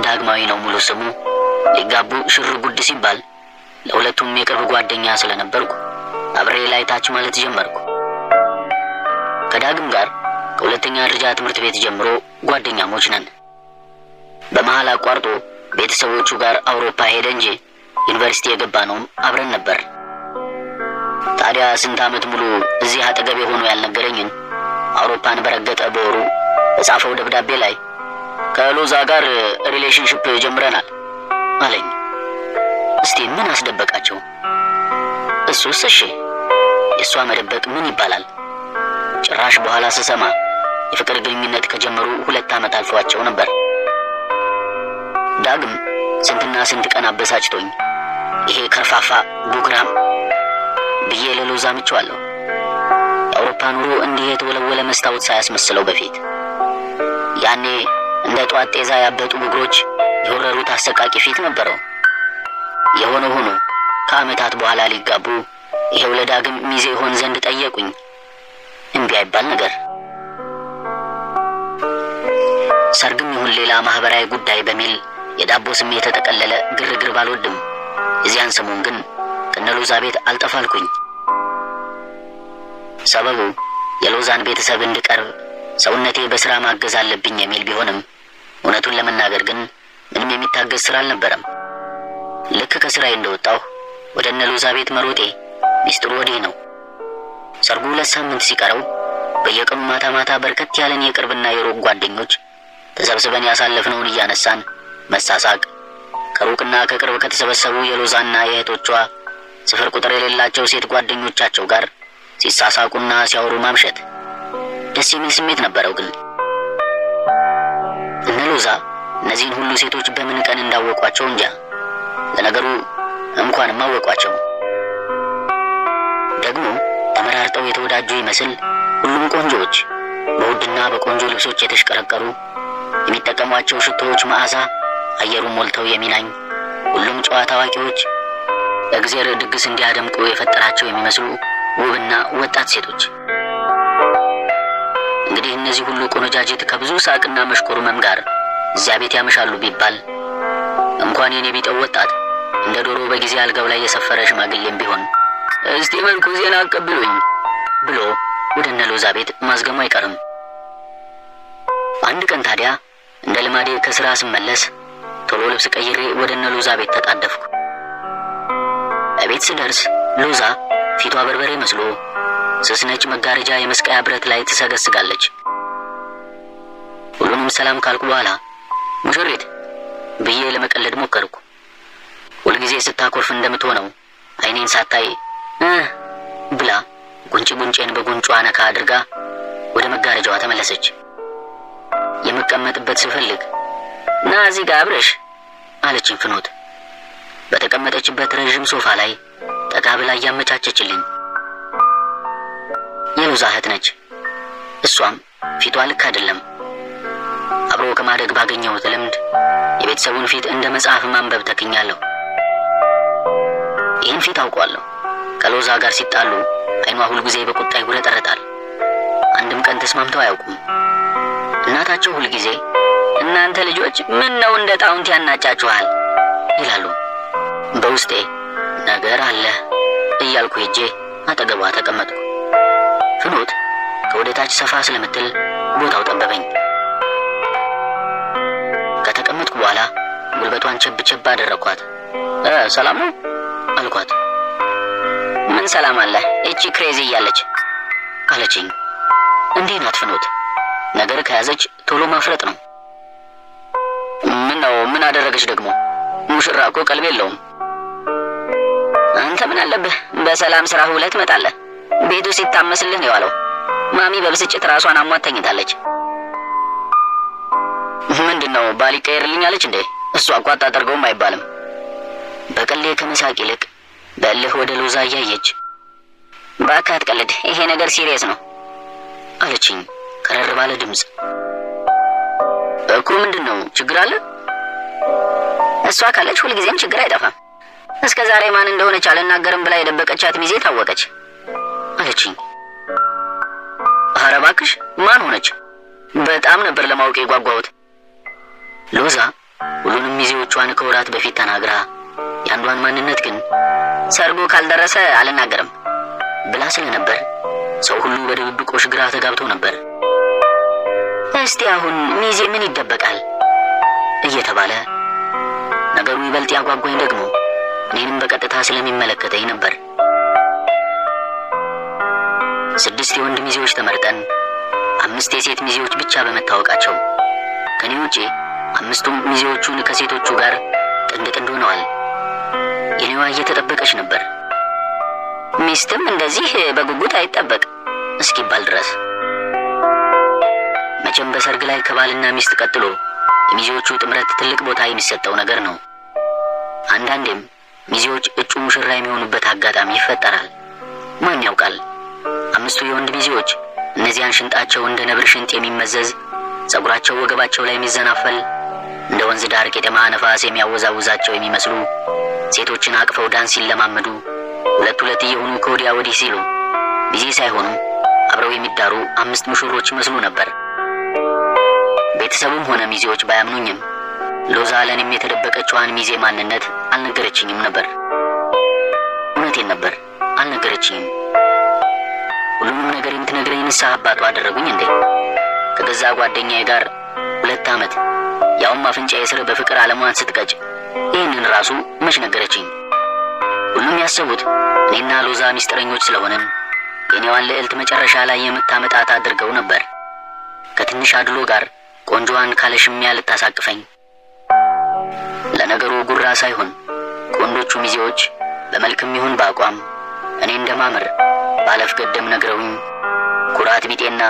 ዳግማዊ ነው ሙሉ ስሙ። ሊጋቡ ሽር ጉድ ሲባል ለሁለቱም የቅርብ ጓደኛ ስለነበርኩ አብሬ ላይ ታች ማለት ጀመርኩ። ከዳግም ጋር ከሁለተኛ ደረጃ ትምህርት ቤት ጀምሮ ጓደኛሞች ነን። በመሃል አቋርጦ ቤተሰቦቹ ጋር አውሮፓ ሄደ እንጂ ዩኒቨርሲቲ የገባነውም አብረን ነበር። ታዲያ ስንት ዓመት ሙሉ እዚህ አጠገቤ ሆኖ ያልነገረኝን አውሮፓን በረገጠ በወሩ በጻፈው ደብዳቤ ላይ ከሎዛ ጋር ሪሌሽንሺፕ ጀምረናል አለኝ። እስቲ ምን አስደበቃቸው? እሱስ እሺ፣ የሷ መደበቅ ምን ይባላል? ጭራሽ በኋላ ስሰማ የፍቅር ግንኙነት ከጀመሩ 2 ዓመት አልፏቸው ነበር። ዳግም ስንትና ስንት ቀን አበሳጭቶኝ ይሄ ከርፋፋ ቡግራም ብዬ ለሎዛ ምቸዋለሁ። የአውሮፓ ኑሮ እንዲህ የተወለወለ መስታወት ሳያስመስለው በፊት ያኔ እንደ ጧት ጤዛ ያበጡ ቡግሮች የወረሩት አሰቃቂ ፊት ነበረው። የሆነ ሆኖ ከዓመታት በኋላ ሊጋቡ ይሄው ለዳግም ሚዜ ሆን ዘንድ ጠየቁኝ። እምቢ አይባል ነገር። ሰርግም ይሁን ሌላ ማህበራዊ ጉዳይ በሚል የዳቦ ስሜ የተጠቀለለ ግርግር ባልወድም እዚያን ሰሞን ግን ከነሎዛ ቤት አልጠፋልኩኝ። ሰበቡ የሎዛን ቤተሰብ እንድቀርብ ሰውነቴ በስራ ማገዝ አለብኝ የሚል ቢሆንም እውነቱን ለመናገር ግን ምንም የሚታገዝ ስራ አልነበረም። ልክ ከስራዬ እንደወጣሁ ወደ እነሎዛ ቤት መሮጤ ሚስጥሩ ወዲህ ነው። ሰርጉ 2 ሳምንት ሲቀረው በየቀኑ ማታ ማታ በርከት ያለን የቅርብና የሩቅ ጓደኞች ተሰብስበን ያሳለፍነውን እያነሳን መሳሳቅ፣ ከሩቅና ከቅርብ ከተሰበሰቡ የሎዛና የእህቶቿ ስፍር ቁጥር የሌላቸው ሴት ጓደኞቻቸው ጋር ሲሳሳቁና ሲያወሩ ማምሸት ደስ የሚል ስሜት ነበረው። ግን እነ ሎዛ እነዚህን ሁሉ ሴቶች በምን ቀን እንዳወቋቸው እንጃ። ለነገሩ እንኳንም አወቋቸው። ደግሞ ተመራርጠው የተወዳጁ ይመስል ሁሉም ቆንጆዎች፣ በውድና በቆንጆ ልብሶች የተሽቀረቀሩ፣ የሚጠቀሟቸው ሽቶዎች መዓዛ አየሩን ሞልተው የሚናኝ፣ ሁሉም ጨዋታ አዋቂዎች፣ እግዚአብሔር ድግስ እንዲያደምቁ የፈጠራቸው የሚመስሉ ውብና ወጣት ሴቶች። እንግዲህ እነዚህ ሁሉ ቆነጃጅት ከብዙ ሳቅና መሽኮርመም ጋር እዚያ ቤት ያመሻሉ ቢባል እንኳን የኔ ቢጠው ወጣት እንደ ዶሮ በጊዜ አልጋው ላይ የሰፈረ ሽማግሌም ቢሆን እስቲ መልኩ ዜና አቀብሉኝ ብሎ ወደ እነ ሎዛ ቤት ማዝገሙ አይቀርም። አንድ ቀን ታዲያ እንደ ልማዴ ከስራ ስመለስ ቶሎ ልብስ ቀይሬ ወደ እነ ሎዛ ቤት ተጣደፍኩ። እቤት ስደርስ ሎዛ ፊቷ በርበሬ መስሎ ስስ ነጭ መጋረጃ የመስቀያ ብረት ላይ ትሰገስጋለች። ሁሉንም ሰላም ካልኩ በኋላ ሙሽሪት ብዬ ለመቀለድ ሞከርኩ። ሁልጊዜ ስታኮርፍ እንደምትሆነው አይኔን ሳታይ ብላ ጉንጬን በጉንጯ ነካ አድርጋ ወደ መጋረጃዋ ተመለሰች። የምቀመጥበት ስፈልግ ና እዚህ ጋር አብረሽ አለችኝ ፍኖት። በተቀመጠችበት ረዥም ሶፋ ላይ ጠጋ ብላ እያመቻቸችልኝ። የሎዛ እህት ነች። እሷም ፊቷ ልክ አይደለም። አብሮ ከማደግ ባገኘሁት ልምድ የቤተሰቡን ፊት እንደ መጽሐፍ ማንበብ ተክኛለሁ። ይህን ፊት አውቀዋለሁ። ከሎዛ ጋር ሲጣሉ አይኗ ሁልጊዜ በቁጣ ይጉረጠረጣል። አንድም ቀን ተስማምተው አያውቁም። እናታቸው ሁልጊዜ እናንተ ልጆች ምን ነው እንደ ጣውንት ያናጫችኋል ይላሉ። በውስጤ ነገር አለ እያልኩ ሄጄ አጠገቧ ተቀመጥኩ። ፍኖት ከወደታች ሰፋ ስለምትል ቦታው ጠበበኝ። ከተቀመጥኩ በኋላ ጉልበቷን ቸብ አደረኳት። ሰላም ነው አልኳት። ምን ሰላም አለ እቺ ክሬዚ እያለች አለችኝ። እንዲህ ናት ፍኖት፣ ነገር ከያዘች ቶሎ ማፍረጥ ነው። ምን አደረገች ደግሞ? ሙሽራ እኮ ቀልብ የለውም። አንተ ምን አለብህ? በሰላም ስራ ሁለት መጣለህ። ቤቱ ሲታመስልህ ነው ያለው። ማሚ በብስጭት ራሷን አሟት ተኝታለች። ምንድነው ባል ይቀየርልኛለች እንዴ? እሷ እኮ አታደርገውም አይባልም። በቀሌ ከመሳቅ ይልቅ በእልህ ወደ ሎዛ እያየች እባክህ አትቀልድ፣ ይሄ ነገር ሲሪየስ ነው አለችኝ ከረር ባለ ድምፅ። እኮ ምንድነው? ችግር አለ? እሷ ካለች ሁልጊዜም ችግር አይጠፋም። እስከ ዛሬ ማን እንደሆነች አልናገርም ብላ የደበቀቻት ሚዜ ታወቀች አለችኝ። ኧረ እባክሽ ማን ሆነች? በጣም ነበር ለማወቅ የጓጓሁት። ሎዛ ሁሉንም ሚዜዎቿን ከወራት በፊት ተናግራ የአንዷን ማንነት ግን ሰርጉ ካልደረሰ አልናገርም ብላ ስለነበር ሰው ሁሉ በድብብቆሽ ግራ ተጋብቶ ነበር። እስቲ አሁን ሚዜ ምን ይደበቃል እየተባለ ነገሩ ይበልጥ ያጓጓኝ ደግሞ እኔንም በቀጥታ ስለሚመለከተኝ ነበር። 6 የወንድ ሚዜዎች ተመርጠን 5 የሴት ሚዜዎች ብቻ በመታወቃቸው ከኔ ውጪ 5ቱም ሚዜዎቹን ከሴቶቹ ጋር ጥንድ ጥንድ ሆነዋል። የኔዋ እየተጠበቀች ነበር። ሚስትም እንደዚህ በጉጉት አይጠበቅ እስኪባል ድረስ። መቼም በሰርግ ላይ ከባልና ሚስት ቀጥሎ የሚዜዎቹ ጥምረት ትልቅ ቦታ የሚሰጠው ነገር ነው። አንዳንዴም ሚዜዎች እጩ ሙሽራ የሚሆኑበት አጋጣሚ ይፈጠራል። ማን ያውቃል? 5ቱ የወንድ ሚዜዎች እነዚያን ሽንጣቸው እንደ ነብር ሽንጥ የሚመዘዝ ጸጉራቸው ወገባቸው ላይ የሚዘናፈል እንደ ወንዝ ዳር ቄጠማ ነፋስ የሚያወዛውዛቸው የሚመስሉ ሴቶችን አቅፈው ዳንስ ሲለማመዱ 2 እየሆኑ ከወዲያ ወዲህ ሲሉ ሚዜ ሳይሆኑ አብረው የሚዳሩ 5 ሙሽሮች ይመስሉ ነበር። ቤተሰቡም ሆነ ሚዜዎች ባያምኑኝም ሎዛ ለኔም የተደበቀችዋን ሚዜ ማንነት አልነገረችኝም ነበር። እውነቴን ነበር፣ አልነገረችኝም። ሁሉንም ነገር የምትነግረኝ ንስሐ አባቷ አደረጉኝ እንዴ? ከገዛ ጓደኛዬ ጋር 2 ዓመት ያውም አፍንጫዬ ስር በፍቅር ዓለሟን ስትቀጭ ይህንን ራሱ መች ነገረችኝ? ሁሉም ያሰቡት እኔና ሎዛ ሚስጥረኞች ስለሆነን የኔዋን ልዕልት መጨረሻ ላይ የምታመጣት አድርገው ነበር። ከትንሽ አድሎ ጋር ቆንጆዋን ካለሽሚያ ልታሳቅፈኝ። ለነገሩ ጉራ ሳይሆን ቆንጆቹ ሚዜዎች በመልክም ይሁን በአቋም እኔ እንደማምር ባለፍ ገደም ነግረውኝ ኩራት ቢጤና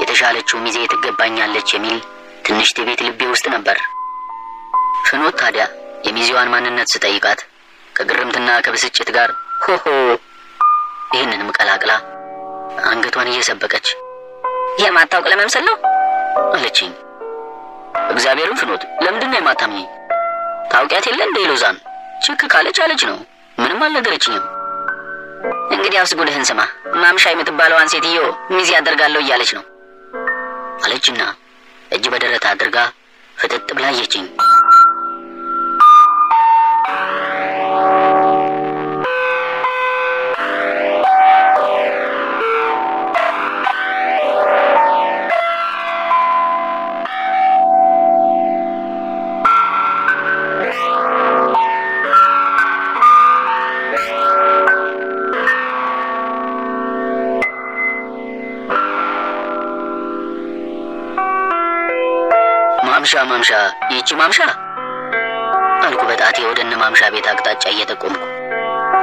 የተሻለችው ሚዜ ትገባኛለች የሚል ትንሽ ትዕቢት ልቤ ውስጥ ነበር። ፍኖት ታዲያ የሚዜዋን ማንነት ስጠይቃት ከግርምትና ከብስጭት ጋር ሆሆ ይህንንም ቀላቅላ አንገቷን እየሰበቀች የማታውቅ ለመምሰል ነው አለችኝ። እግዚአብሔርን ፍኖት ለምንድን ነው የማታምኚኝ? ታውቂያት የለ እንደ ሎዛን ችክ ካለች አለች ነው። ምንም አልነገረችኝም። እንግዲያውስ ጉድህን ስማ፣ ማምሻ የምትባለዋን ሴትዮ ሚዜ አደርጋለሁ እያለች ነው አለችና እጅ በደረት አድርጋ ፍጥጥ ብላ አየችኝ። ማምሻ ይቺ ማምሻ አልኩ በጣቴ ወደነ ማምሻ ቤት አቅጣጫ እየጠቆምኩ።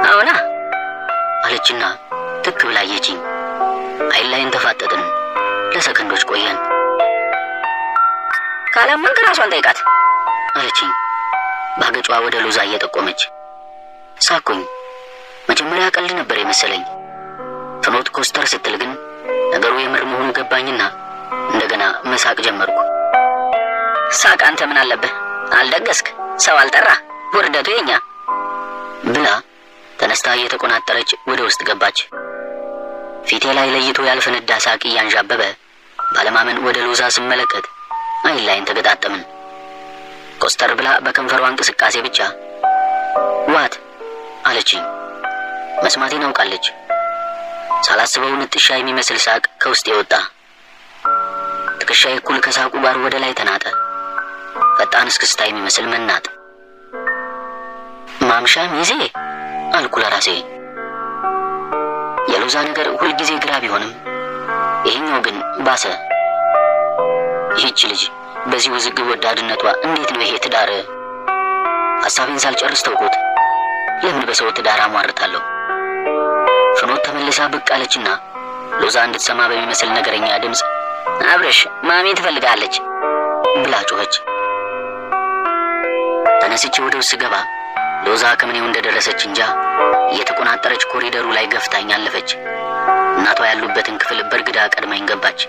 አዎና አለችና ትክ ብላ አየችኝ። አይን ላይን ተፋጠጥን። ለሰከንዶች ቆየን። ካላመንክ ራሷን ጠይቃት አለችኝ ባገጯ ወደ ሎዛ እየጠቆመች። ሳኩኝ። መጀመሪያ ቀልድ ነበር የመሰለኝ። ፍኖት ኮስተር ስትል ግን ነገሩ የምር መሆኑ ገባኝና እንደገና መሳቅ ጀመርኩ። ሳቅ አንተ ምን አለብህ? አልደገስክ፣ ሰው አልጠራ፣ ውርደቱ የኛ ብላ ተነስታ እየተቆናጠረች ወደ ውስጥ ገባች። ፊቴ ላይ ለይቶ ያልፈነዳ ሳቅ እያንዣበበ ባለማመን ወደ ሎዛ ስመለከት አይን ላይን ተገጣጠምን። ኮስተር ብላ በከንፈሯ እንቅስቃሴ ብቻ ዋት አለችኝ። መስማቴን አውቃለች። ሳላስበው ንጥሻ የሚመስል ሳቅ ከውስጤ ወጣ። ትከሻዬ እኩል ከሳቁ ጋር ወደ ላይ ተናጠ። ፈጣን እስክስታ የሚመስል መናጥ። ማምሻ ሚዜ አልኩ ለራሴ። የሎዛ ነገር ሁልጊዜ ግራ ቢሆንም ይሄኛው ግን ባሰ። ይህች ልጅ በዚህ ውዝግብ ወዳድነቷ እንዴት ነው ይሄ ትዳር? ሐሳቤን ሳልጨርስ ተውኩት። ለምን በሰው ትዳር አሟርታለሁ? ፍኖት ተመልሳ ብቅ አለችና ሎዛ እንድትሰማ በሚመስል ነገረኛ ድምፅ አብረሽ ማሚ ትፈልጋለች ብላ ጮኸች። ተነስቼ ወደ ውስጥ ገባ። ሎዛ ከምኔው እንደደረሰች እንጃ እየተቆናጠረች ኮሪደሩ ላይ ገፍታኝ አለፈች። እናቷ ያሉበትን ክፍል በርግዳ ቀድማኝ ገባች።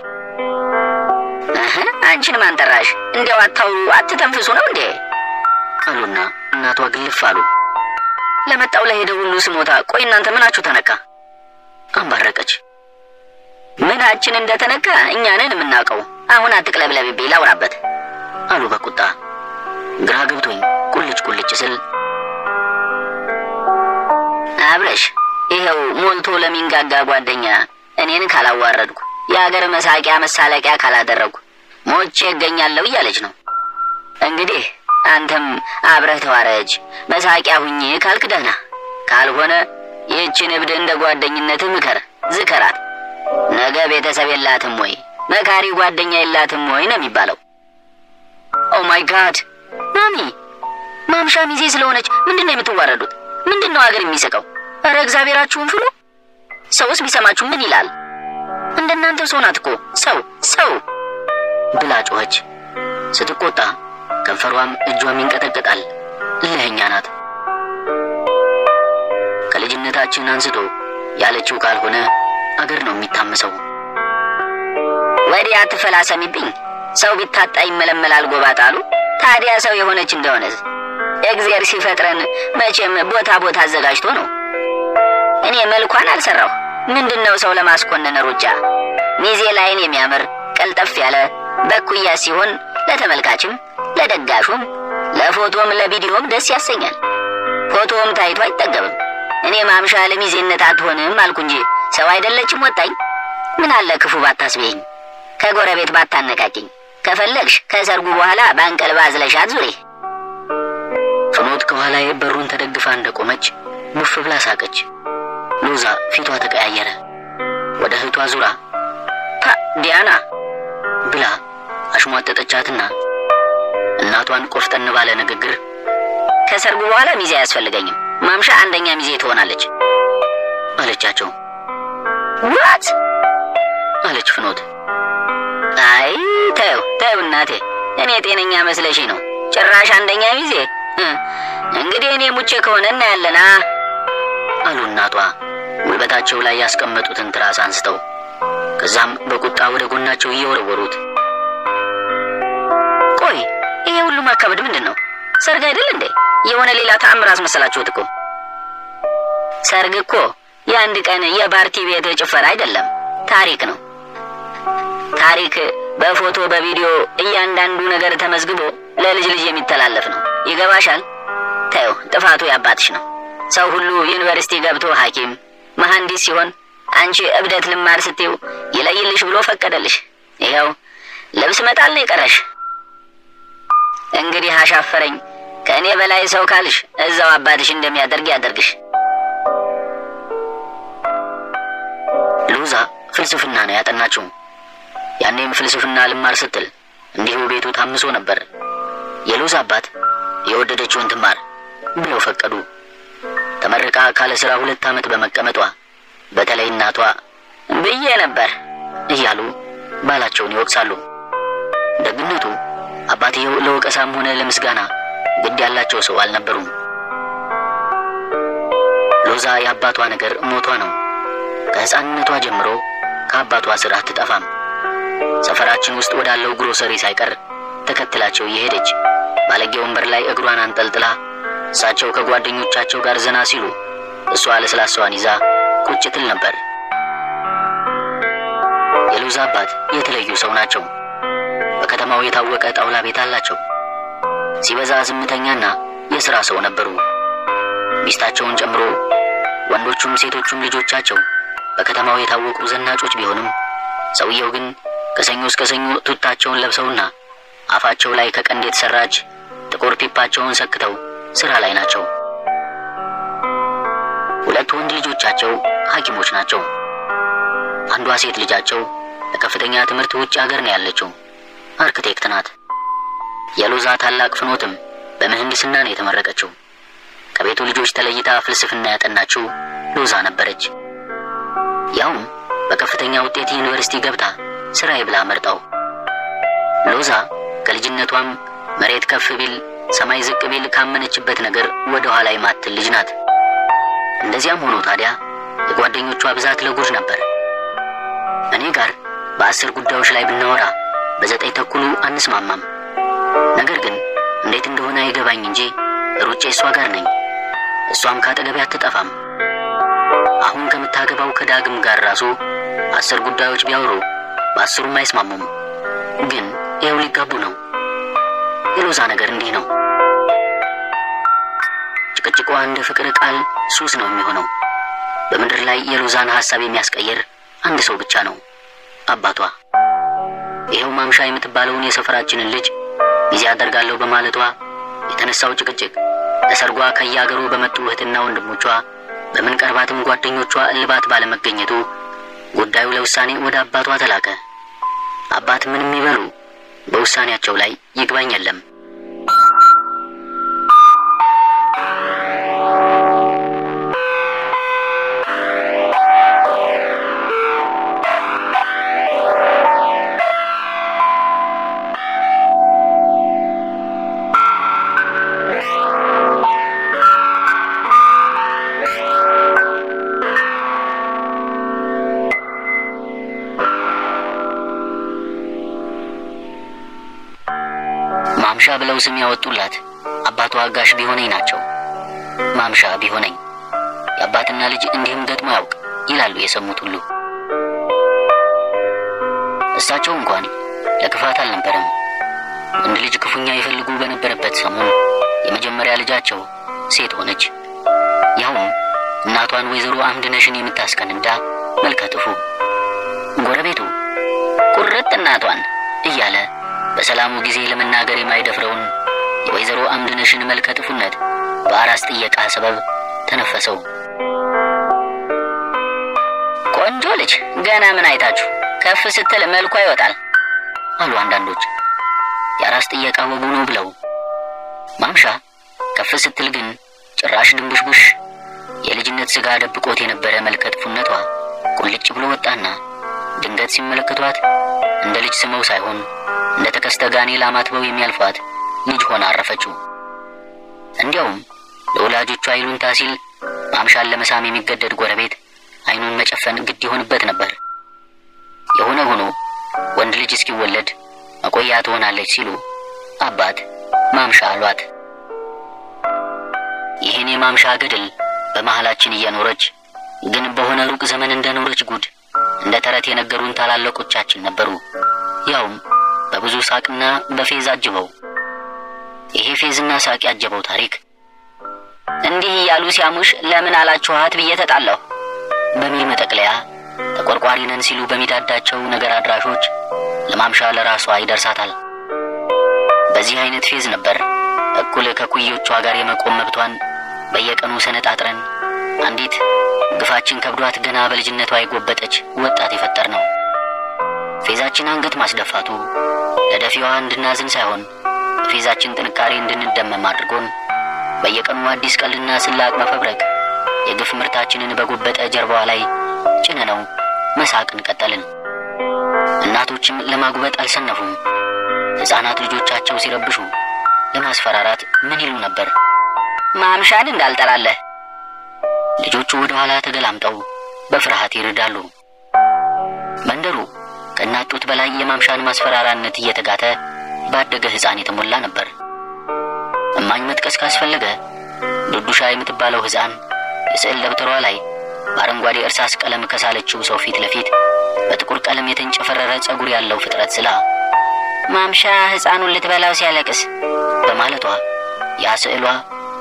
አንቺን ማን ጠራሽ? እንዴው አታውሩ አትተንፍሱ ነው እንዴ አሉና እናቷ ግልፍ አሉ። ለመጣው ለሄደው ሁሉ ስሞታ ቆይ እናንተ ምናችሁ ተነካ? አንባረቀች። ምናችን እንደተነካ እኛንን የምናውቀው። አሁን አትቅለብለብቤ ላውራበት አሉ በቁጣ። ግራ ገብቶኝ ቁልጭ ስል አብረሽ ይሄው ሞልቶ ለሚንጋጋ ጓደኛ እኔን ካላዋረድኩ የሀገር መሳቂያ መሳለቂያ ካላደረጉ ሞቼ እገኛለሁ እያለች ነው። እንግዲህ አንተም አብረህ ተዋረጅ መሳቂያ ሁኜ ካልክ ደህና፣ ካልሆነ ይህችን እብድ እንደ ጓደኝነት ዝከራት። ነገ ቤተሰብ የላትም ወይ መካሪ ጓደኛ የላትም ወይ ነው የሚባለው። ኦ ማይ ጋድ ማሚ፣ ማምሻ ሚዜ ስለሆነች ምንድነው የምትዋረዱት? ምንድነው ሀገር የሚሰቀው? ኧረ እግዚአብሔራችሁን ፍሩ። ሰውስ ቢሰማችሁ ምን ይላል? እንደናንተ ሰው ናት እኮ ሰው ብላ ጮኸች። ስትቆጣ ከንፈሯም እጇም ይንቀጠቀጣል። እልህኛ ናት። ከልጅነታችን አንስቶ ያለችው ካልሆነ አገር ነው የሚታመሰው። ወዲያ አትፈላሰሚብኝ። ሰው ቢታጣ ይመለመላል ጎባጣ አሉ። ታዲያ ሰው የሆነች እንደሆነስ እግዚአብሔር ሲፈጥረን መቼም ቦታ አዘጋጅቶ ነው። እኔ መልኳን አልሰራሁ። ምንድነው ሰው ለማስኮነን ሩጫ? ሚዜ ላይን የሚያምር ቀልጠፍ ያለ በኩያ ሲሆን ለተመልካችም ለደጋሹም ለፎቶም ለቪዲዮም ደስ ያሰኛል። ፎቶም ታይቶ አይጠገብም። እኔ ማምሻ ለሚዜነት አትሆንም አልኩ እንጂ ሰው አይደለችም ወጣኝ። ምን አለ ክፉ ባታስበኝ፣ ከጎረቤት ባታነቃቂኝ። ከፈለግሽ ከሰርጉ በኋላ ባንቀልባ አዝለሻት ዙሪ። ፍኖት ከኋላዬ በሩን ተደግፋ እንደቆመች ሙፍ ብላ ሳቀች። ሎዛ ፊቷ ተቀያየረ። ወደ እህቷ ዙራ ዲያና ብላ አሽሟጠጠቻትና እናቷን ቆፍጠን ባለ ንግግር ከሰርጉ በኋላ ሚዜ አያስፈልገኝም፣ ማምሻ አንደኛ ሚዜ ትሆናለች አለቻቸው። ዋት አለች ፍኖት። አይ ተው እናቴ፣ እኔ ጤነኛ መስለሽ ነው ጭራሽ አንደኛ ሚዜ? እንግዲህ እኔ ሙቼ ከሆነ እናያለና አሉ እናቷ ጉልበታቸው ላይ ያስቀመጡትን ትራስ አንስተው። ከዛም በቁጣ ወደ ጎናቸው እየወረወሩት። ቆይ ይሄ ሁሉ ማካበድ ምንድን ነው? ሰርግ አይደል እንዴ? የሆነ ሌላ ተአምር አስመሰላችሁት እኮ። ሰርግ እኮ የአንድ ቀን የፓርቲ ቤት ጭፈራ አይደለም፣ ታሪክ ነው። ታሪክ በፎቶ በቪዲዮ እያንዳንዱ ነገር ተመዝግቦ ለልጅ የሚተላለፍ ነው። ይገባሻል? ታዩ ጥፋቱ ያባትሽ ነው። ሰው ሁሉ ዩኒቨርሲቲ ገብቶ ሐኪም መሐንዲስ ሲሆን አንቺ እብደት ልማር ስትዩ ይለይልሽ ብሎ ፈቀደልሽ። ይሄው ልብስ መጣል ነው የቀረሽ። እንግዲህ አሻፈረኝ ከእኔ በላይ ሰው ካልሽ እዛው አባትሽ እንደሚያደርግ ያደርግሽ። ሎዛ ፍልስፍና ነው ያጠናችው። ያኔም ፍልስፍና ልማር ስትል እንዲሁ ቤቱ ታምሶ ነበር። የሎዛ አባት የወደደችውን ትማር ብለው ፈቀዱ። ተመርቃ ካለ ስራ 2 ዓመት በመቀመጧ በተለይ እናቷ ብዬ ነበር እያሉ ባላቸውን ይወቅሳሉ። ደግነቱ አባትየው ለወቀሳም ሆነ ለምስጋና ግድ ያላቸው ሰው አልነበሩም። ሎዛ የአባቷ ነገር ሞቷ ነው። ከህፃንነቷ ጀምሮ ከአባቷ ስራ አትጠፋም። ሰፈራችን ውስጥ ወዳለው ግሮሰሪ ሳይቀር ተከትላቸው እየሄደች ባለጌ ወንበር ላይ እግሯን አንጠልጥላ እሳቸው ከጓደኞቻቸው ጋር ዘና ሲሉ እሷ ለስላሳዋን ይዛ ቁጭ ትል ነበር። የሎዛ አባት የተለዩ ሰው ናቸው። በከተማው የታወቀ ጣውላ ቤት አላቸው። ሲበዛ ዝምተኛና የሥራ ሰው ነበሩ። ሚስታቸውን ጨምሮ ወንዶቹም ሴቶቹም ልጆቻቸው በከተማው የታወቁ ዘናጮች ቢሆንም ሰውየው ግን ከሰኞ እስከ ሰኞ ቱታቸውን ለብሰውና አፋቸው ላይ ከቀንድ የተሰራች ጥቁር ፒፓቸውን ሰክተው ስራ ላይ ናቸው። 2 ወንድ ልጆቻቸው ሐኪሞች ናቸው። አንዷ ሴት ልጃቸው ለከፍተኛ ትምህርት ውጭ ሀገር ነው ያለችው፣ አርክቴክት ናት። የሎዛ ታላቅ ፍኖትም በምህንድስና ነው የተመረቀችው። ከቤቱ ልጆች ተለይታ ፍልስፍና ያጠናችው ሎዛ ነበረች። ያውም በከፍተኛ ውጤት ዩኒቨርሲቲ ገብታ ስራ ይብላ መርጣው። ሎዛ ከልጅነቷም መሬት ከፍ ቢል ሰማይ ዝቅ ቢል ካመነችበት ነገር ወደ ኋላ የማትል ልጅ ናት። እንደዚያም ሆኖ ታዲያ የጓደኞቿ ብዛት ለጉድ ነበር። እኔ ጋር በ10 ጉዳዮች ላይ ብናወራ በ9 ተኩሉ አንስማማም። ነገር ግን እንዴት እንደሆነ አይገባኝ እንጂ ሩጬ እሷ ጋር ነኝ። እሷም ካጠገቤ አትጠፋም። አሁን ከምታገባው ከዳግም ጋር ራሱ 10 ጉዳዮች ቢያወሩ በ10ም አይስማሙም። ግን ይኸው ሊጋቡ ነው። የሎዛ ነገር እንዲህ ነው። ጭቅጭቋ እንደ ፍቅር ቃል ሱስ ነው የሚሆነው። በምድር ላይ የሎዛን ሐሳብ የሚያስቀይር አንድ ሰው ብቻ ነው፣ አባቷ። ይሄው ማምሻ የምትባለውን የሰፈራችንን ልጅ ሚዜ አደርጋለሁ በማለቷ የተነሳው ጭቅጭቅ ለሰርጓ ከያገሩ በመጡ እህትና ወንድሞቿ በምንቀርባትም ጓደኞቿ እልባት ባለመገኘቱ ጉዳዩ ለውሳኔ ወደ አባቷ ተላከ። አባት ምንም ይበሉ በውሳኔያቸው ላይ ይግባኝ የለም። ማምሻ ብለው ስም ያወጡላት አባቷ ጋሽ ቢሆነኝ ናቸው። ማምሻ ቢሆነኝ የአባትና ልጅ እንዲህም ገጥሞ ያውቅ ይላሉ የሰሙት ሁሉ። እሳቸው እንኳን ለክፋት አልነበረም። ወንድ ልጅ ክፉኛ ይፈልጉ በነበረበት ሰሞን የመጀመሪያ ልጃቸው ሴት ሆነች። ያውም እናቷን ወይዘሮ አምድነሽን የምታስቀንዳ መልከ ጥፉ። ጎረቤቱ ቁርጥ እናቷን እያለ በሰላሙ ጊዜ ለመናገር የማይደፍረውን የወይዘሮ አምድነሽን መልከ ጥፉነት በአራስ ጥየቃ ሰበብ ተነፈሰው። ቆንጆ ልጅ ገና ምን አይታችሁ ከፍ ስትል መልኳ ይወጣል አሉ አንዳንዶች። የአራስ ጥየቃ ወጉ ነው ብለው። ማምሻ ከፍ ስትል ግን ጭራሽ ድንቡሽቡሽ የልጅነት ስጋ ደብቆት የነበረ መልከ ጥፉነቷ ቁልጭ ብሎ ወጣና ድንገት ሲመለከቷት እንደ ልጅ ስመው ሳይሆን እንደ ተከስተ ጋኔል አማትበው የሚያልፏት ልጅ ሆና አረፈችው። እንዲያውም ለወላጆቿ ይሉንታ ሲል ማምሻን ለመሳም የሚገደድ ጎረቤት አይኑን መጨፈን ግድ ይሆንበት ነበር። የሆነ ሆኖ ወንድ ልጅ እስኪወለድ መቆያ ትሆናለች ሲሉ አባት ማምሻ አሏት። ይህን የማምሻ ገድል በመሃላችን እየኖረች ግን በሆነ ሩቅ ዘመን እንደኖረች ጉድ እንደ ተረት የነገሩን ታላላቆቻችን ነበሩ። ያውም በብዙ ሳቅና በፌዝ አጅበው። ይሄ ፌዝና ሳቅ ያጀበው ታሪክ እንዲህ እያሉ ሲያሙሽ ለምን አላችኋት ብዬ ተጣላሁ በሚል መጠቅለያ ተቆርቋሪ ነን ሲሉ በሚዳዳቸው ነገር አድራሾች ለማምሻ ለራሷ ይደርሳታል። በዚህ አይነት ፌዝ ነበር እኩል ከኩዮቿ ጋር የመቆም መብቷን በየቀኑ ሰነጣጥረን አንዲት ግፋችን ከብዷት ገና በልጅነቷ የጎበጠች ወጣት የፈጠር ነው። ፌዛችን አንገት ማስደፋቱ ለደፊዋ እንድናዝን ሳይሆን ፌዛችን ጥንካሬ እንድንደመም አድርጎን በየቀኑ አዲስ ቀልና ስላቅ መፈብረቅ የግፍ ምርታችንን በጎበጠ ጀርባዋ ላይ ጭነነው መሳቅን ቀጠልን። እናቶችም ለማጉበጥ አልሰነፉም። ሕፃናት ልጆቻቸው ሲረብሹ ለማስፈራራት ምን ይሉ ነበር? ማምሻን እንዳልጠላለህ። ልጆቹ ወደ ኋላ ተገላምጠው በፍርሃት ይርዳሉ። መንደሩ ከእናት ጡት በላይ የማምሻን ማስፈራራነት እየተጋተ ባደገ ሕፃን የተሞላ ነበር። እማኝ መጥቀስ ካስፈለገ ዱዱሻ የምትባለው ሕፃን የስዕል ደብተሯ ላይ በአረንጓዴ እርሳስ ቀለም ከሳለችው ሰው ፊት ለፊት በጥቁር ቀለም የተንጨፈረረ ጸጉር ያለው ፍጥረት ስላ ማምሻ ሕፃኑን ልትበላው ሲያለቅስ በማለቷ ያ ስዕሏ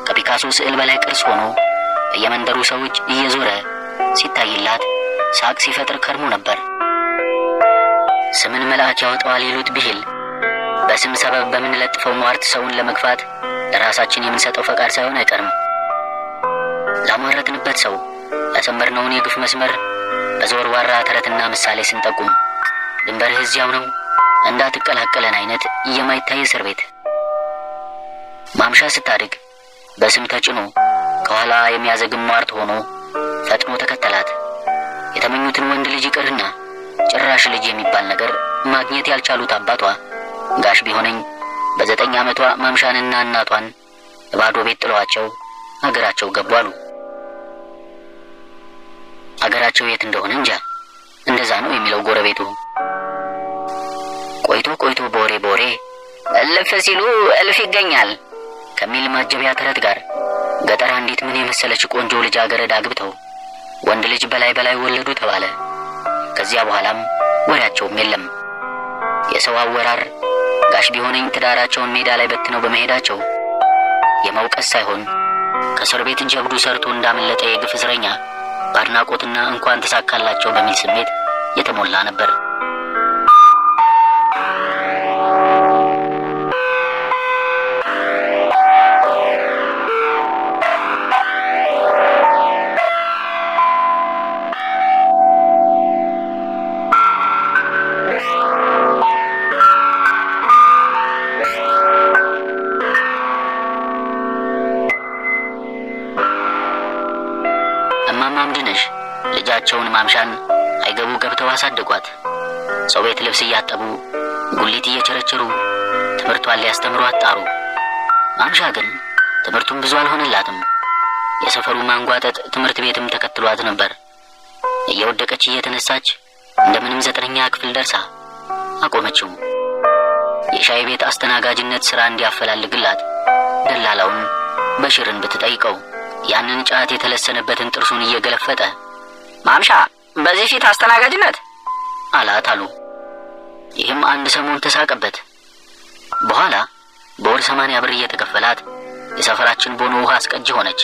ከፒካሶ ስዕል በላይ ቅርስ ሆኖ በየመንደሩ ሰዎች እየዞረ ሲታይላት ሳቅ ሲፈጥር ከርሞ ነበር። ስምን መልአክ ያወጣዋል ይሉት ብሂል በስም ሰበብ በምንለጥፈው ሟርት ሰውን ለመግፋት ለራሳችን የምንሰጠው ፈቃድ ሳይሆን አይቀርም። ላሟረትንበት ሰው ያሰመርነውን የግፍ መስመር በዘወርዋራ ተረትና ምሳሌ ስንጠቁም ድንበርህ እዚያው ነው እንዳትቀላቀለን አይነት የማይታይ እስር ቤት። ማምሻ ስታድግ በስም ተጭኖ ከኋላ የሚያዘግም ሟርት ሆኖ ፈጥኖ ተከተላት። የተመኙትን ወንድ ልጅ ይቅርና ጭራሽ ልጅ የሚባል ነገር ማግኘት ያልቻሉት አባቷ ጋሽ ቢሆነኝ በ9 ዓመቷ ማምሻንና እናቷን ባዶ ቤት ጥለዋቸው አገራቸው ገቡ አሉ። አገራቸው የት እንደሆነ እንጃ፣ እንደዛ ነው የሚለው ጎረቤቱ። ቆይቶ በወሬ እልፍ ሲሉ እልፍ ይገኛል ከሚል ማጀቢያ ተረት ጋር ገጠር አንዲት ምን የመሰለች ቆንጆ ልጅ አገረድ አግብተው ወንድ ልጅ በላይ ወለዱ ተባለ። ከዚያ በኋላም ወሬያቸውም የለም። የሰው አወራር ጋሽ ቢሆነኝ ትዳራቸውን ሜዳ ላይ በትነው በመሄዳቸው የመውቀስ ሳይሆን ከእስር ቤት ጀብዱ ሰርቶ እንዳመለጠ የግፍ እስረኛ በአድናቆትና እንኳን ተሳካላቸው በሚል ስሜት የተሞላ ነበር። እማማምድነሽ ልጃቸውን ማምሻን አይገቡ ገብተው አሳደጓት። ሰው ቤት ልብስ እያጠቡ ጉሊት እየቸረቸሩ ትምህርቷን ሊያስተምሩ አጣሩ። ማምሻ ግን ትምህርቱን ብዙ አልሆነላትም። የሰፈሩ ማንጓጠጥ ትምህርት ቤትም ተከትሏት ነበር። እየወደቀች እየተነሳች እንደምንም 9ኛ ክፍል ደርሳ አቆመችው። የሻይ ቤት አስተናጋጅነት ሥራ እንዲያፈላልግላት ደላላውን በሽርን ብትጠይቀው ያንን ጫት የተለሰነበትን ጥርሱን እየገለፈጠ ማምሻ በዚህ ፊት አስተናጋጅነት አላት አሉ። ይህም አንድ ሰሞን ተሳቀበት። በኋላ በወር 80 ብር እየተከፈላት የሰፈራችን ቦኖ ውሃ አስቀጂ ሆነች።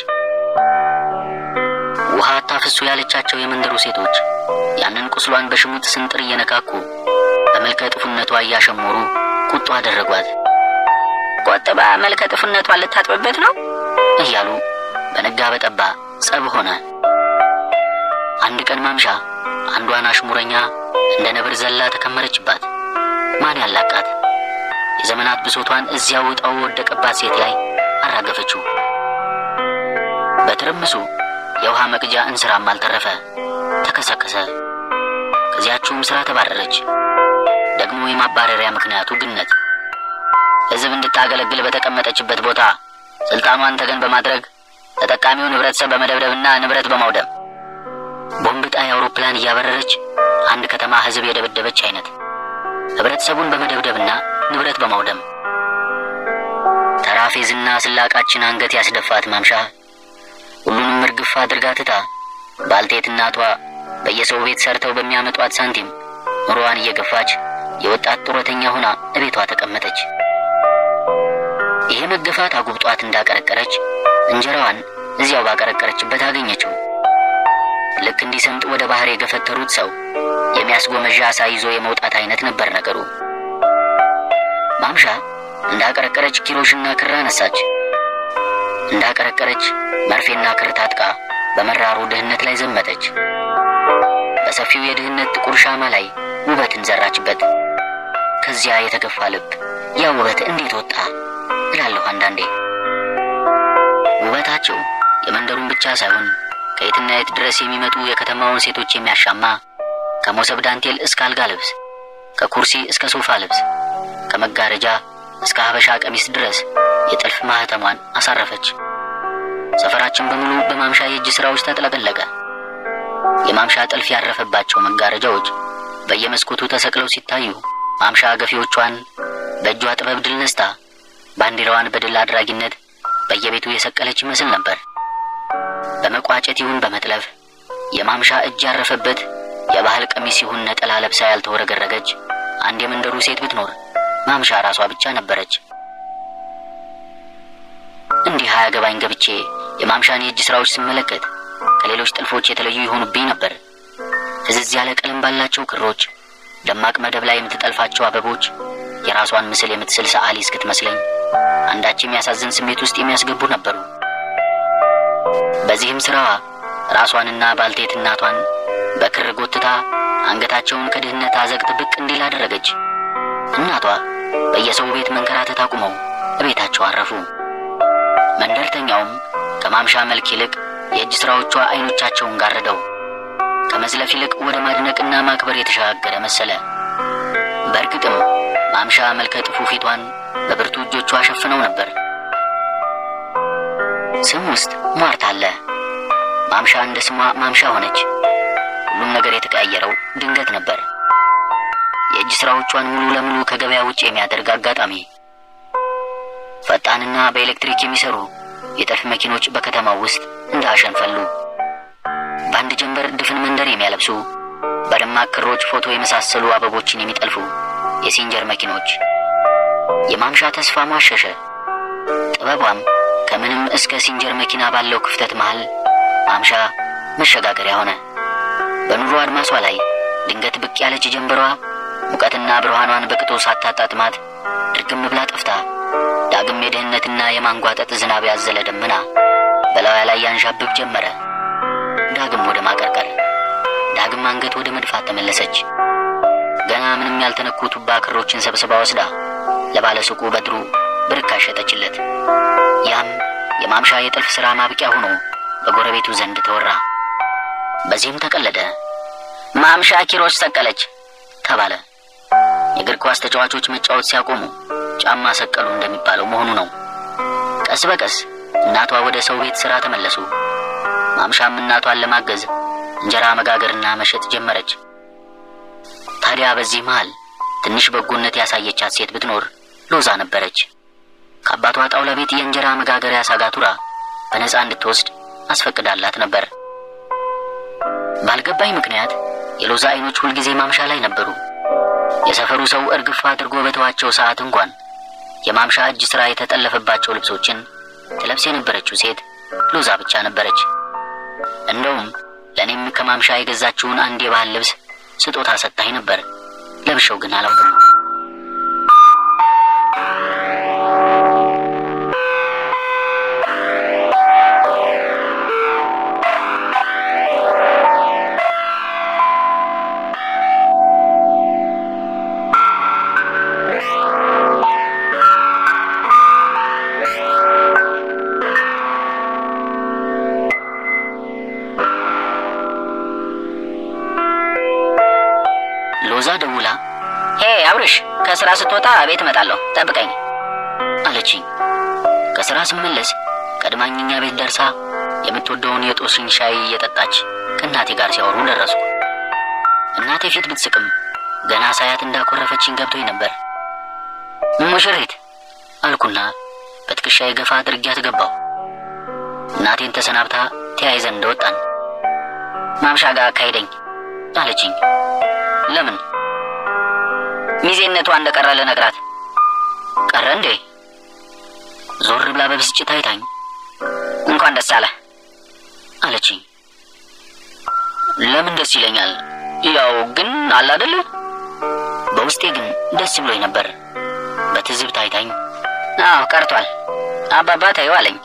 ውሃ አታፍሱ ያለቻቸው የመንደሩ ሴቶች ያንን ቁስሏን በሽሙጥ ስንጥር እየነካኩ በመልከ ጥፉነቷ እያሸሞሩ ቁጡ አደረጓት። ቆጥባ መልከ ጥፉነቷን ልታጥብበት ነው እያሉ በነጋ በጠባ ጸብ ሆነ። አንድ ቀን ማምሻ አንዷን አሽሙረኛ እንደ ነብር ዘላ ተከመረችባት። ማን ያላቃት? የዘመናት ብሶቷን እዚያው ወጣው ወደቀባት ሴት ላይ አራገፈችው። በትርምሱ የውሃ መቅጃ እንስራም አልተረፈ፣ ተከሰከሰ። ከዚያችውም ስራ ተባረረች። ደግሞ የማባረሪያ ምክንያቱ ግነት። ሕዝብ እንድታገለግል በተቀመጠችበት ቦታ ስልጣኗን ተገን በማድረግ ተጠቃሚውን ህብረተሰብ በመደብደብና ንብረት በማውደም ቦምብ ጣይ አውሮፕላን እያበረረች አንድ ከተማ ሕዝብ የደበደበች አይነት ህብረተሰቡን በመደብደብና ንብረት በማውደም ተራፌዝና ስላቃችን አንገት ያስደፋት ማምሻ ሁሉንም እርግፍ አድርጋ ትታ ባልቴት እናቷ በየሰው ቤት ሰርተው በሚያመጧት ሳንቲም ኑሮዋን እየገፋች የወጣት ጡረተኛ ሆና እቤቷ ተቀመጠች። ይሄ መገፋት አጉብጧት እንዳቀረቀረች እንጀራዋን እዚያው ባቀረቀረችበት አገኘችው። ልክ እንዲሰምጥ ወደ ባህር የገፈተሩት ሰው የሚያስጎመዣ አሳ ይዞ የመውጣት አይነት ነበር ነገሩ። ማምሻ እንዳቀረቀረች ኪሮሽና ክር አነሳች። እንዳቀረቀረች መርፌና ክር ታጥቃ በመራሩ ድህነት ላይ ዘመተች። በሰፊው የድህነት ጥቁር ሻማ ላይ ውበትን ዘራችበት። ከዚያ የተገፋ ልብ ያ ውበት እንዴት ወጣ እላለሁ አንዳንዴ። ውበታቸው የመንደሩን ብቻ ሳይሆን ከየትና የት ድረስ የሚመጡ የከተማውን ሴቶች የሚያሻማ፣ ከሞሰብ ዳንቴል እስከ አልጋ ልብስ፣ ከኩርሲ እስከ ሶፋ ልብስ፣ ከመጋረጃ እስከ ሀበሻ ቀሚስ ድረስ የጥልፍ ማህተሟን አሳረፈች። ሰፈራችን በሙሉ በማምሻ የእጅ ስራዎች ተጥለቀለቀ። የማምሻ ጥልፍ ያረፈባቸው መጋረጃዎች በየመስኮቱ ተሰቅለው ሲታዩ ማምሻ ገፊዎቿን በእጇ ጥበብ ድል ነስታ ባንዲራዋን በድል አድራጊነት በየቤቱ የሰቀለች ይመስል ነበር። በመቋጨት ይሁን በመጥለፍ የማምሻ እጅ ያረፈበት የባህል ቀሚስ ይሁን ነጠላ ለብሳ ያልተወረገረገች አንድ የመንደሩ ሴት ብትኖር ማምሻ ራሷ ብቻ ነበረች። እንዲህ አያገባኝ ገብቼ የማምሻን የእጅ ስራዎች ስመለከት ከሌሎች ጥልፎች የተለዩ ይሆኑብኝ ነበር። ፍዝዝ ያለ ቀለም ባላቸው ክሮች፣ ደማቅ መደብ ላይ የምትጠልፋቸው አበቦች የራሷን ምስል የምትስል ሰዓሊ እስክትመስለኝ አንዳች የሚያሳዝን ስሜት ውስጥ የሚያስገቡ ነበሩ። በዚህም ስራዋ ራሷንና ባልቴት እናቷን በክር ጎትታ አንገታቸውን ከድህነት አዘቅት ብቅ እንዲል አደረገች። እናቷ በየሰው ቤት መንከራተት አቁመው እቤታቸው አረፉ። መንደርተኛውም ከማምሻ መልክ ይልቅ የእጅ ስራዎቿ አይኖቻቸውን ጋረደው። ከመዝለፍ ይልቅ ወደ ማድነቅና ማክበር የተሻገረ መሰለ። በእርግጥም ማምሻ መልከ ጥፉ ፊቷን በብርቱ እጆቿ ሸፍነው ነበር። ስም ውስጥ ሟርት አለ። ማምሻ እንደ ስሟ ማምሻ ሆነች። ሁሉም ነገር የተቀያየረው ድንገት ነበር። የእጅ ስራዎቿን ሙሉ ለሙሉ ከገበያ ውጭ የሚያደርግ አጋጣሚ። ፈጣንና በኤሌክትሪክ የሚሰሩ የጥልፍ መኪኖች በከተማው ውስጥ እንደ አሸን ፈሉ። በአንድ ጀንበር ድፍን መንደር የሚያለብሱ በደማቅ ክሮች ፎቶ የመሳሰሉ አበቦችን የሚጠልፉ የሲንጀር መኪኖች የማምሻ ተስፋ ሟሸሸ። ጥበቧም ከምንም እስከ ሲንጀር መኪና ባለው ክፍተት መሃል ማምሻ መሸጋገሪያ ሆነ። በኑሮ አድማሷ ላይ ድንገት ብቅ ያለች ጀንበሯ ሙቀትና ብርሃኗን በቅጡ ሳታጣጥማት ድርግም ብላ ጠፍታ ዳግም የድህነትና የማንጓጠጥ ዝናብ ያዘለ ደመና በላዩ ላይ ያንዣብብ ጀመረ። ዳግም ወደ ማቀርቀር፣ ዳግም አንገት ወደ መድፋት ተመለሰች። ገና ምንም ያልተነኩ ቱባ ክሮችን ሰብስባ ወስዳ ለባለሱቁ በድሩ ብርካሽ ሸጠችለት። ያም የማምሻ የጥልፍ ሥራ ማብቂያ ሆኖ በጎረቤቱ ዘንድ ተወራ። በዚህም ተቀለደ። ማምሻ ኪሮስ ሰቀለች ተባለ። የእግር ኳስ ተጫዋቾች መጫወት ሲያቆሙ ጫማ ሰቀሉ እንደሚባለው መሆኑ ነው። ቀስ በቀስ እናቷ ወደ ሰው ቤት ሥራ ተመለሱ። ማምሻም እናቷን ለማገዝ እንጀራ መጋገርና መሸጥ ጀመረች። ታዲያ በዚህ መሃል ትንሽ በጎነት ያሳየቻት ሴት ብትኖር ሎዛ ነበረች። ከአባቷ ጣውላ ቤት የእንጀራ መጋገሪያ ሳጋቱራ በነፃ እንድትወስድ አስፈቅዳላት ነበር። ባልገባኝ ምክንያት የሎዛ አይኖች ሁልጊዜ ማምሻ ላይ ነበሩ። የሰፈሩ ሰው እርግፍ አድርጎ በተዋቸው ሰዓት እንኳን የማምሻ እጅ ሥራ የተጠለፈባቸው ልብሶችን ትለብስ የነበረችው ሴት ሎዛ ብቻ ነበረች። እንደውም ለእኔም ከማምሻ የገዛችውን አንድ የባህል ልብስ ስጦታ ሰጥታኝ ነበር። ለብሼው ግን አላውቅም። ሎዛ ደውላ አብርሽ ከስራ ስትወጣ ቤት እመጣለሁ ጠብቀኝ አለችኝ። ከስራ ስመለስ ቀድማኝኛ ቤት ደርሳ የምትወደውን የጦስኝ ሻይ እየጠጣች ከእናቴ ጋር ሲያወሩ ደረስኩ። እናቴ ፊት ብትስቅም ገና ሳያት እንዳኮረፈችኝ ገብቶኝ ነበር። ሙሽሪት አልኩና በትከሻዬ ገፋ አድርጌያት ገባሁ። እናቴን ተሰናብታ ተያይዘን እንደወጣን ማምሻ ጋር አካሄደኝ አለችኝ። ለምን? ሚዜነቷ እንደቀረ ልነግራት። ቀረ እንዴ? ዞር ብላ በብስጭት አይታኝ እንኳን ደስ አለ አለችኝ። ለምን ደስ ይለኛል? ያው ግን አለ አይደል? በውስጤ ግን ደስ ብሎኝ ነበር። በትዝብት አይታኝ አዎ ቀርቷል አባባ ተይው አለኝ።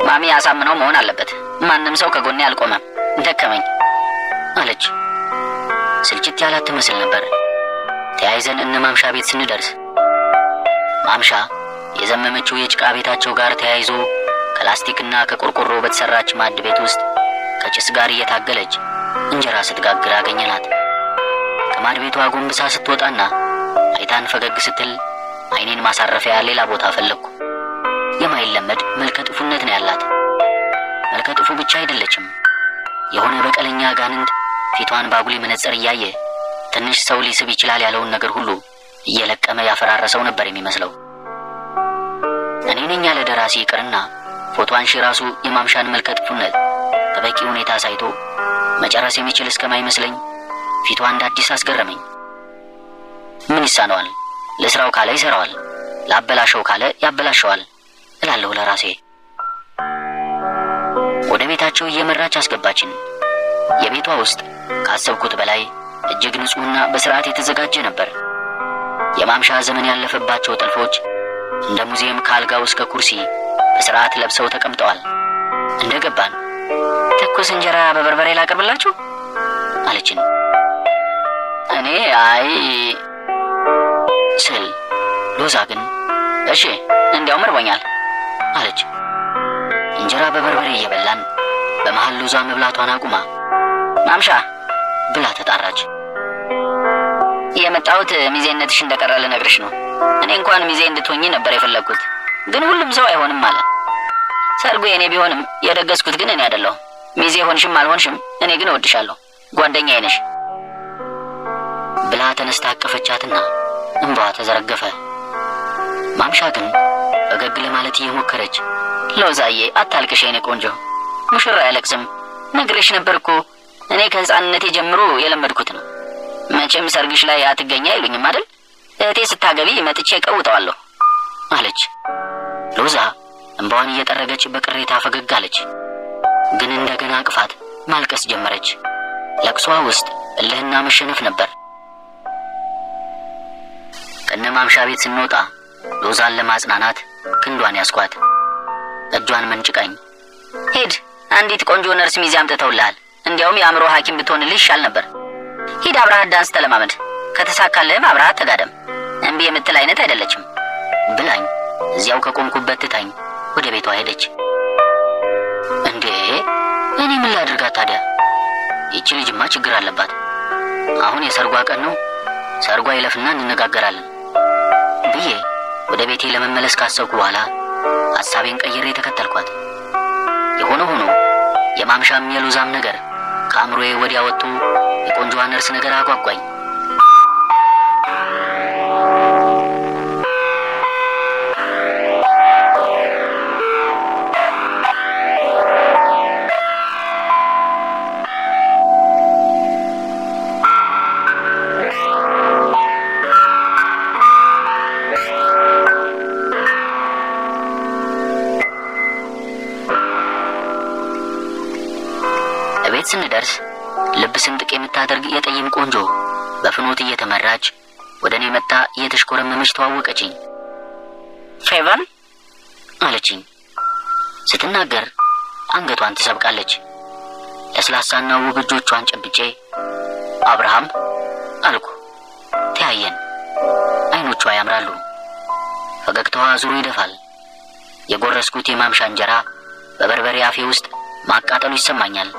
ማሚ አሳምነው መሆን አለበት። ማንም ሰው ከጎኔ አልቆመም፣ ደከመኝ አለች። ስልችት ያላት ትመስል ነበር። ተያይዘን እነ ማምሻ ቤት ስንደርስ ማምሻ የዘመመችው የጭቃ ቤታቸው ጋር ተያይዞ ከላስቲክና ከቆርቆሮ በተሰራች ማድ ቤት ውስጥ ከጭስ ጋር እየታገለች እንጀራ ስትጋግር አገኘናት። ከማድ ቤቷ ጎንብሳ ስትወጣና አይታን ፈገግ ስትል አይኔን ማሳረፊያ ሌላ ቦታ ፈለግኩ። የማይለመድ መልከጥፉነት ነው ያላት። መልከጥፉ ብቻ አይደለችም። የሆነ በቀለኛ ጋንንት ፊቷን ባጉሊ መነጽር እያየ ትንሽ ሰው ሊስብ ይችላል ያለውን ነገር ሁሉ እየለቀመ ያፈራረሰው ነበር የሚመስለው። እኔ ነኝ ያለ ደራሲ ይቅርና ፎቶ አንሺ ራሱ የማምሻን መልከጥፉነት በበቂ ሁኔታ ሳይቶ መጨረስ የሚችል እስከማይመስለኝ ፊቷ እንደ አዲስ አስገረመኝ። ምን ይሳነዋል? ለስራው ካለ ይሰራዋል፣ ላበላሸው ካለ ያበላሸዋል እላለሁ ለራሴ። ወደ ቤታቸው እየመራች አስገባችን። የቤቷ ውስጥ ካሰብኩት በላይ እጅግ ንጹህና በስርዓት የተዘጋጀ ነበር። የማምሻ ዘመን ያለፈባቸው ጥልፎች እንደ ሙዚየም ከአልጋው እስከ ኩርሲ በስርዓት ለብሰው ተቀምጠዋል። እንደገባን ትኩስ እንጀራ በበርበሬ ላቀርብላችሁ አለችን። እኔ አይ ስል ሎዛ ግን እሺ እንዲያው መርቦኛል አለች። እንጀራ በበርበሬ እየበላን በመሃል ሎዛ መብላቷን አቁማ ማምሻ ብላ ተጣራች። የመጣሁት ሚዜነትሽ እንደቀረ ልነግርሽ ነው። እኔ እንኳን ሚዜ እንድትሆኚ ነበር የፈለግኩት፣ ግን ሁሉም ሰው አይሆንም አለ። ሰርጉ የኔ ቢሆንም የደገስኩት ግን እኔ አይደለሁ። ሚዜ ሆንሽም አልሆንሽም እኔ ግን እወድሻለሁ፣ ጓደኛዬ ነሽ ብላ ተነስታ አቀፈቻትና እንባዋ ተዘረገፈ። ማምሻ ግን ፈገግ ለማለት እየሞከረች ሎዛዬ አታልቅሽ የኔ ቆንጆ፣ ሙሽራ አያለቅስም፣ ነግሬሽ ነበር እኮ እኔ ከህፃንነቴ ጀምሮ የለመድኩት ነው። መቼም ሰርግሽ ላይ አትገኛ አይሉኝም አይደል? እህቴ ስታገቢ መጥቼ ቀውጠዋለሁ አለች። ሎዛ እንባዋን እየጠረገች በቅሬታ ፈገግ አለች። ግን እንደገና አቅፋት ማልቀስ ጀመረች። ለቅሷ ውስጥ እልህና መሸነፍ ነበር። ከነ ማምሻ ቤት ስንወጣ ሎዛን ለማጽናናት ክንዷን ያስኳት። እጇን መንጭቃኝ ሂድ፣ አንዲት ቆንጆ ነርስ ሚዜ አምጥተውልሃል። እንዲያውም የአእምሮ ሐኪም ብትሆንልህ ይሻል ነበር። ሂድ አብረሃት ዳንስ ተለማመድ፣ ከተሳካልህም አብረሃት ተጋደም። እምቢ የምትል አይነት አይደለችም ብላኝ እዚያው ከቆምኩበት ትታኝ ወደ ቤቷ ሄደች። እንዴ እኔ ምን ላድርጋት ታዲያ? ይቺ ልጅማ ችግር አለባት። አሁን የሰርጓ ቀን ነው፣ ሰርጓ ይለፍና እንነጋገራለን ብዬ ወደ ቤቴ ለመመለስ ካሰብኩ በኋላ ሐሳቤን ቀይሬ ተከተልኳት። የሆነ ሆኖ የማምሻም የሎዛም ነገር ከአእምሮዬ ወዲያ ወጥቶ የቆንጆዋ ነርስ ነገር አጓጓኝ። ቤት ስንደርስ ልብ ስንጥቅ የምታደርግ የጠይም ቆንጆ በፍኖት እየተመራች ወደ እኔ መጣ እየተሽኮረመመች ተዋወቀችኝ። ፌቨን አለችኝ። ስትናገር አንገቷን ትሰብቃለች። ለስላሳና ውብ እጆቿን ጨብጬ አብርሃም አልኩ። ተያየን። አይኖቿ ያምራሉ። ፈገግታዋ ዙሩ ይደፋል። የጎረስኩት የማምሻ እንጀራ በበርበሬ አፌ ውስጥ ማቃጠሉ ይሰማኛል።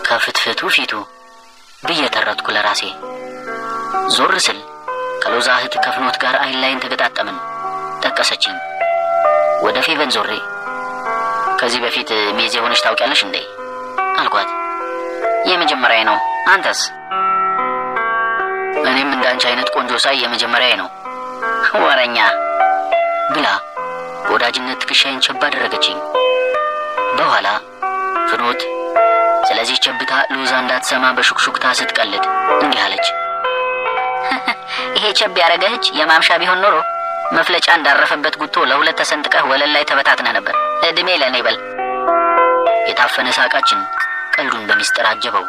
ከፍትፍቱ ፊቱ ብዬ ተረትኩ ለራሴ። ዞር ስል ከሎዛ እህት ከፍኖት ጋር አይን ላይን ተገጣጠምን። ጠቀሰችኝ። ወደ ፌቨን ዞሬ ከዚህ በፊት ሚዜ ሆነሽ ታውቂያለሽ እንዴ አልኳት። የመጀመሪያዬ ነው። አንተስ? እኔም እንዳንቺ አይነት ቆንጆ ሳይ የመጀመሪያዬ ነው። ወረኛ ብላ በወዳጅነት ትከሻዬን ቸባ አደረገችኝ። በኋላ ፍኖት ስለዚህ ቸብታ ሎዛ እንዳትሰማ በሹክሹክታ ስትቀልድ እንዲህ አለች። ይሄ ቸብ ያረገህች የማምሻ ቢሆን ኖሮ መፍለጫ እንዳረፈበት ጉቶ ለሁለት ተሰንጥቀህ ወለል ላይ ተበታትነህ ነበር። እድሜ ለኔ በል። የታፈነ ሳቃችን ቀልዱን በሚስጥር አጀበው።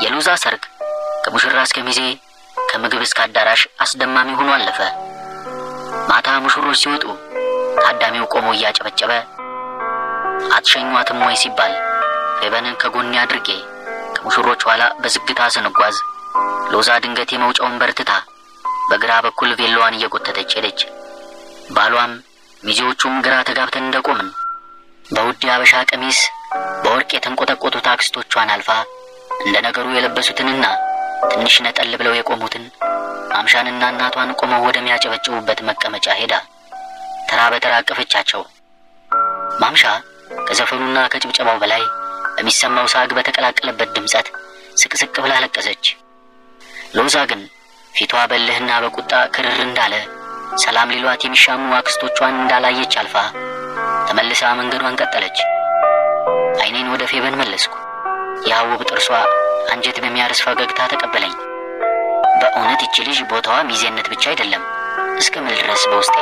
የሎዛ ሰርግ ከሙሽራ እስከ ሚዜ ከምግብ እስከ አዳራሽ አስደማሚ ሆኖ አለፈ። ማታ ሙሽሮች ሲወጡ ታዳሚው ቆሞ እያጨበጨበ አትሸኟትም ወይ ሲባል ፌቨንን ከጎኔ አድርጌ ከሙሽሮች ኋላ በዝግታ ስንጓዝ ሎዛ ድንገት የመውጫውን በርትታ በግራ በኩል ቬሎዋን እየጎተተች ሄደች። ባሏም ሚዜዎቹም ግራ ተጋብተን እንደቆምን በውድ አበሻ ቀሚስ በወርቅ የተንቆጠቆጡት አክስቶቿን አልፋ እንደ ነገሩ የለበሱትንና ትንሽ ነጠል ብለው የቆሙትን ማምሻንና እናቷን ቆመው ወደሚያጨበጭቡበት መቀመጫ ሄዳ ተራ በተራ አቀፈቻቸው። ማምሻ ከዘፈኑና ከጭብጨባው በላይ በሚሰማው ሳግ በተቀላቀለበት ድምጸት ስቅስቅ ብላ ለቀሰች። ሎዛ ግን ፊቷ በልህና በቁጣ ክርር እንዳለ ሰላም ሊሏት የሚሻሙ አክስቶቿን እንዳላየች አልፋ ተመልሳ መንገዷን ቀጠለች። አይኔን ወደ ፌቨን መለስኩ። ያ ውብ ጥርሷ አንጀት በሚያርስ ፈገግታ ተቀበለኝ። በእውነት ይቺ ልጅ ቦታዋ ሚዜነት ብቻ አይደለም እስከምል ድረስ በውስጤ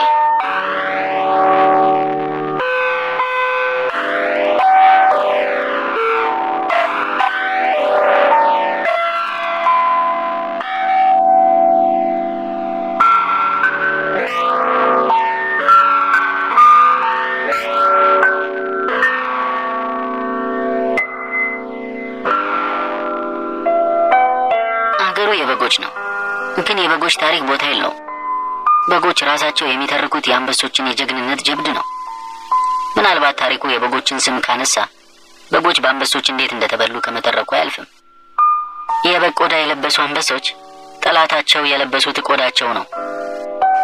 የበጎች ነው። ግን የበጎች ታሪክ ቦታ የለው። በጎች ራሳቸው የሚተርኩት የአንበሶችን የጀግንነት ጀብድ ነው። ምናልባት ታሪኩ የበጎችን ስም ካነሳ በጎች በአንበሶች እንዴት እንደተበሉ ከመተረኩ አያልፍም። የበግ ቆዳ የለበሱ አንበሶች ጠላታቸው የለበሱት ቆዳቸው ነው።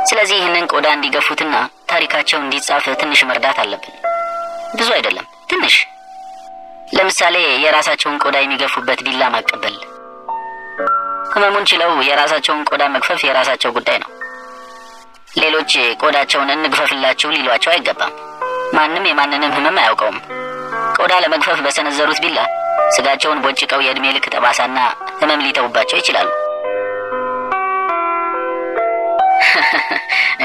ስለዚህ ይህንን ቆዳ እንዲገፉትና ታሪካቸው እንዲጻፍ ትንሽ መርዳት አለብን። ብዙ አይደለም፣ ትንሽ። ለምሳሌ የራሳቸውን ቆዳ የሚገፉበት ቢላ ማቀበል። ህመሙን ችለው የራሳቸውን ቆዳ መግፈፍ የራሳቸው ጉዳይ ነው። ሌሎች ቆዳቸውን እንግፈፍላችሁ ሊሏቸው አይገባም። ማንም የማንንም ህመም አያውቀውም። ቆዳ ለመግፈፍ በሰነዘሩት ቢላ ስጋቸውን ቦጭቀው የእድሜ ልክ ጠባሳና ህመም ሊተውባቸው ይችላሉ።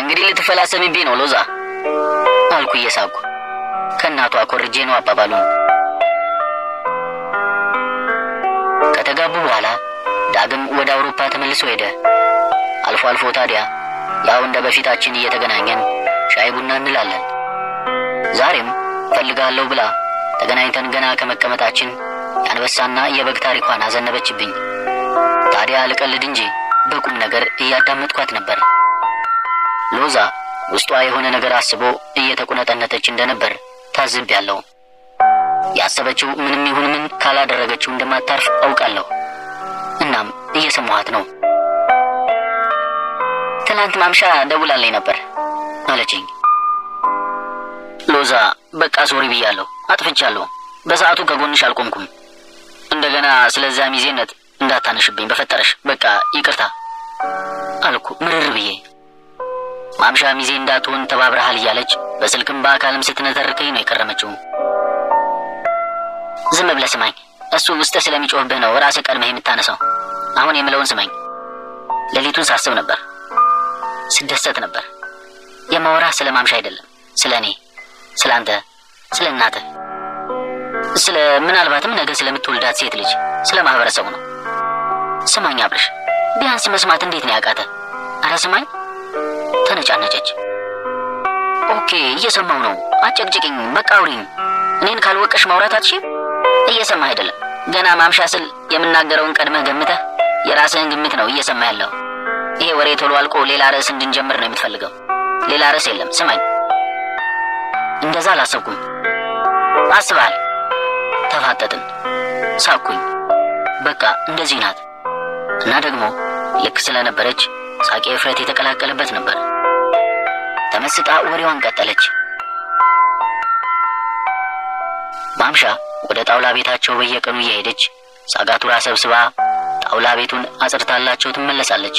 እንግዲህ ልትፈላሰምብኝ ነው ሎዛ አልኩ እየሳኩ። ከእናቷ ኮርጄ ነው አባባሉ። ከተጋቡ በኋላ ዳግም ወደ አውሮፓ ተመልሶ ሄደ። አልፎ አልፎ ታዲያ ያው እንደ በፊታችን እየተገናኘን ሻይ ቡና እንላለን። ዛሬም ፈልጋለሁ ብላ ተገናኝተን ገና ከመቀመጣችን የአንበሳና የበግ ታሪኳን አዘነበችብኝ። ታዲያ ልቀልድ እንጂ በቁም ነገር እያዳመጥኳት ነበር። ሎዛ ውስጧ የሆነ ነገር አስቦ እየተቁነጠነጠች እንደነበር ታዝቤያለሁ። ያሰበችው ምንም ይሁን ምን ካላደረገችው እንደማታርፍ አውቃለሁ። እናም እየሰማኋት ነው። ትናንት ማምሻ ደውላልኝ ነበር አለችኝ። ሎዛ በቃ ሶሪ ብያለሁ፣ አጥፍቻለሁ። በሰዓቱ ከጎንሽ አልቆምኩም። እንደገና ስለዛ ሚዜነት እንዳታነሽብኝ በፈጠረሽ፣ በቃ ይቅርታ አልኩ ምርር ብዬ። ማምሻ ሚዜ እንዳትሆን ተባብረሃል እያለች በስልክም በአካልም ስትነተርከኝ ነው የከረመችው። ዝም ብለህ ስማኝ፣ እሱ ውስጥ ስለሚጮህብህ ነው ራስህ ቀድመህ የምታነሳው። አሁን የምለውን ስማኝ። ሌሊቱን ሳስብ ነበር፣ ስደሰት ነበር። የማወራህ ስለ ማምሻ አይደለም፣ ስለ እኔ፣ ስለ አንተ፣ ስለ እናትህ፣ ስለ ምናልባትም ነገ ስለምትወልዳት ሴት ልጅ፣ ስለ ማህበረሰቡ ነው። ስማኝ አብርሽ፣ ቢያንስ መስማት እንዴት ነው ያቃተ? አረ ስማኝ። ተነጫነጨች። ኦኬ እየሰማው ነው፣ አጨቅጭቅኝ፣ በቃ አውሪኝ። እኔን ካልወቀሽ ማውራት አትችይም። እየሰማህ አይደለም። ገና ማምሻ ስል የምናገረውን ቀድመህ ገምተህ የራስህን ግምት ነው እየሰማህ ያለው። ይሄ ወሬ ቶሎ አልቆ ሌላ ርዕስ እንድንጀምር ነው የምትፈልገው። ሌላ ርዕስ የለም። ስማኝ። እንደዛ አላሰብኩም። አስበሃል። ተፋጠጥን። ሳኩኝ። በቃ እንደዚህ ናት። እና ደግሞ ልክ ስለነበረች ሳቄ እፍረት የተቀላቀለበት ነበር። ተመስጣ ወሬዋን ቀጠለች። ማምሻ ወደ ጣውላ ቤታቸው በየቀኑ እየሄደች ሳጋቱራ ሰብስባ ጣውላ ቤቱን አጽርታላቸው ትመለሳለች።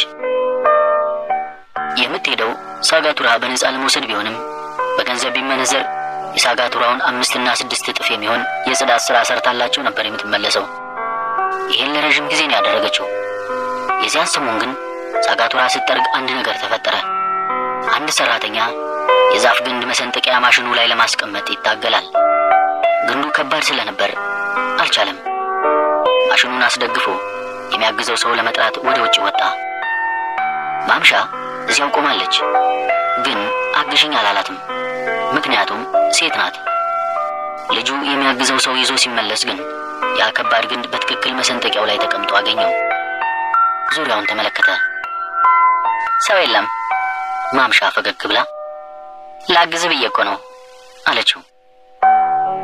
የምትሄደው ሳጋቱራ በነፃ ለመውሰድ ቢሆንም በገንዘብ ቢመነዘር የሳጋቱራውን 5 እና 6 እጥፍ የሚሆን የጽዳት ሥራ ሰርታላቸው ነበር የምትመለሰው። ይሄን ለረጅም ጊዜ ነው ያደረገችው። የዚያን ሰሞን ግን ሳጋቱራ ስትጠርግ አንድ ነገር ተፈጠረ። አንድ ሰራተኛ የዛፍ ግንድ መሰንጠቂያ ማሽኑ ላይ ለማስቀመጥ ይታገላል። ግንዱ ከባድ ስለነበር አልቻለም። ማሽኑን አስደግፎ የሚያግዘው ሰው ለመጥራት ወደ ውጭ ወጣ። ማምሻ እዚያው ቆማለች፣ ግን አግሽኝ አላላትም። ምክንያቱም ሴት ናት። ልጁ የሚያግዘው ሰው ይዞ ሲመለስ ግን ያ ከባድ ግንድ በትክክል መሰንጠቂያው ላይ ተቀምጦ አገኘው። ዙሪያውን ተመለከተ። ሰው የለም። ማምሻ ፈገግ ብላ ላግዝ ብዬ እኮ ነው አለችው።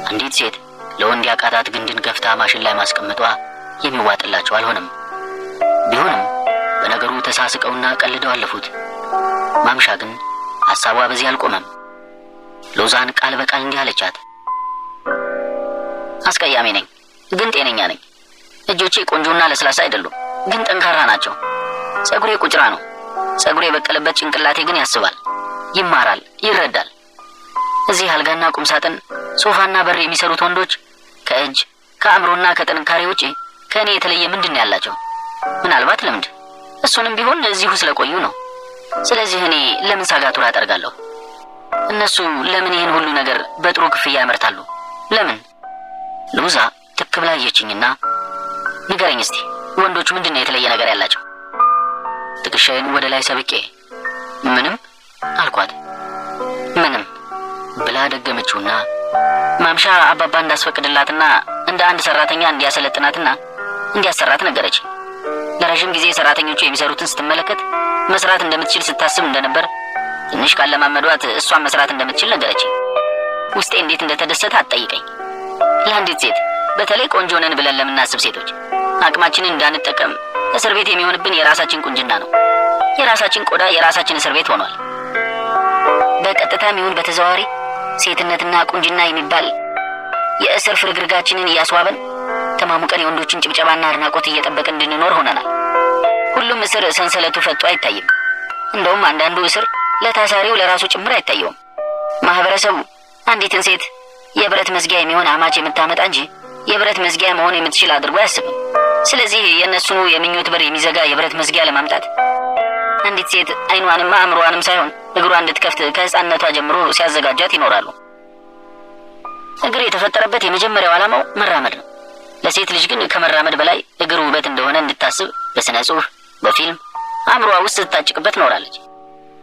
አንዲት ሴት ለወንድ ያቃታት ግንድን ገፍታ ማሽን ላይ ማስቀመጧ የሚዋጥላቸው አልሆነም። ቢሆንም በነገሩ ተሳስቀውና ቀልደው አለፉት። ማምሻ ግን ሐሳቧ በዚህ አልቆመም። ሎዛን ቃል በቃል እንዲህ አለቻት። አስቀያሚ ነኝ፣ ግን ጤነኛ ነኝ። እጆቼ ቆንጆና ለስላሳ አይደሉም፣ ግን ጠንካራ ናቸው። ጸጉሬ ቁጭራ ነው። ጸጉሬ የበቀለበት ጭንቅላቴ ግን ያስባል፣ ይማራል፣ ይረዳል። እዚህ አልጋና ቁምሳጥን፣ ሶፋና በር የሚሰሩት ወንዶች ከእጅ ከአእምሮና ከጥንካሬ ውጪ ከእኔ የተለየ ምንድን ነው ያላቸው? ምናልባት ልምድ፣ እሱንም ቢሆን እዚሁ ስለቆዩ ነው። ስለዚህ እኔ ለምን ሳጋቱራ አጠርጋለሁ? እነሱ ለምን ይህን ሁሉ ነገር በጥሩ ክፍያ ያመርታሉ? ለምን? ሎዛ ትክ ብላ አየችኝና ንገረኝ እስቲ ወንዶቹ ምንድን ነው የተለየ ነገር ያላቸው? ትከሻዬን ወደ ላይ ሰብቄ ምንም አልኳት። ምንም ብላ ደገመችውና ማምሻ አባባ እንዳስፈቅድላትና እንደ አንድ ሰራተኛ እንዲያሰለጥናትና እንዲያሰራት ነገረች። ለረጅም ጊዜ ሰራተኞቹ የሚሰሩትን ስትመለከት መስራት እንደምትችል ስታስብ እንደነበር ትንሽ ካለማመዷት እሷን መስራት እንደምትችል ነገረች። ውስጤ እንዴት እንደተደሰተ አትጠይቀኝ። ለአንዲት ሴት በተለይ ቆንጆ ነን ብለን ለምናስብ ሴቶች አቅማችንን እንዳንጠቀም እስር ቤት የሚሆንብን የራሳችን ቁንጅና ነው። የራሳችን ቆዳ የራሳችን እስር ቤት ሆኗል። በቀጥታም ይሁን በተዘዋዋሪ ሴትነትና ቁንጅና የሚባል የእስር ፍርግርጋችንን እያስዋበን ተማሙቀን የወንዶችን ጭብጨባና አድናቆት እየጠበቅን እንድንኖር ሆነናል። ሁሉም እስር ሰንሰለቱ ፈቶ አይታይም። እንደውም አንዳንዱ እስር ለታሳሪው ለራሱ ጭምር አይታየውም። ማህበረሰቡ አንዲትን ሴት የብረት መዝጊያ የሚሆን አማች የምታመጣ እንጂ የብረት መዝጊያ መሆን የምትችል አድርጎ አያስብም። ስለዚህ የእነሱኑ የምኞት በር የሚዘጋ የብረት መዝጊያ ለማምጣት አንዲት ሴት አይኗንም አእምሮዋንም ሳይሆን እግሯን እንድትከፍት ከህፃንነቷ ጀምሮ ሲያዘጋጃት ይኖራሉ። እግር የተፈጠረበት የመጀመሪያው ዓላማው መራመድ ነው። ለሴት ልጅ ግን ከመራመድ በላይ እግር ውበት እንደሆነ እንድታስብ በስነ ጽሑፍ፣ በፊልም አእምሮዋ ውስጥ ስታጭቅበት ኖራለች።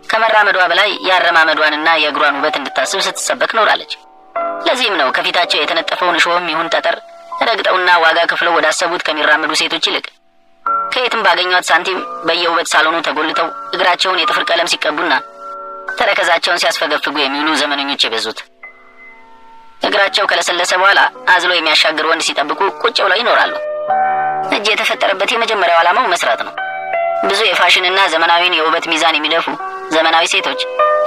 ከመራመዷ በላይ የአረማመዷንና የእግሯን ውበት እንድታስብ ስትሰበክ ኖራለች። ለዚህም ነው ከፊታቸው የተነጠፈውን እሾህም ይሁን ጠጠር ረግጠውና ዋጋ ከፍለው ወዳሰቡት ከሚራመዱ ሴቶች ይልቅ ከየትም ባገኟት ሳንቲም በየውበት ሳሎኑ ተጎልተው እግራቸውን የጥፍር ቀለም ሲቀቡና ተረከዛቸውን ሲያስፈገፍጉ የሚውሉ ዘመነኞች የበዙት። እግራቸው ከለሰለሰ በኋላ አዝሎ የሚያሻግር ወንድ ሲጠብቁ ቁጭ ብለው ይኖራሉ። እጅ የተፈጠረበት የመጀመሪያው ዓላማው መስራት ነው። ብዙ የፋሽንና ዘመናዊን የውበት ሚዛን የሚደፉ ዘመናዊ ሴቶች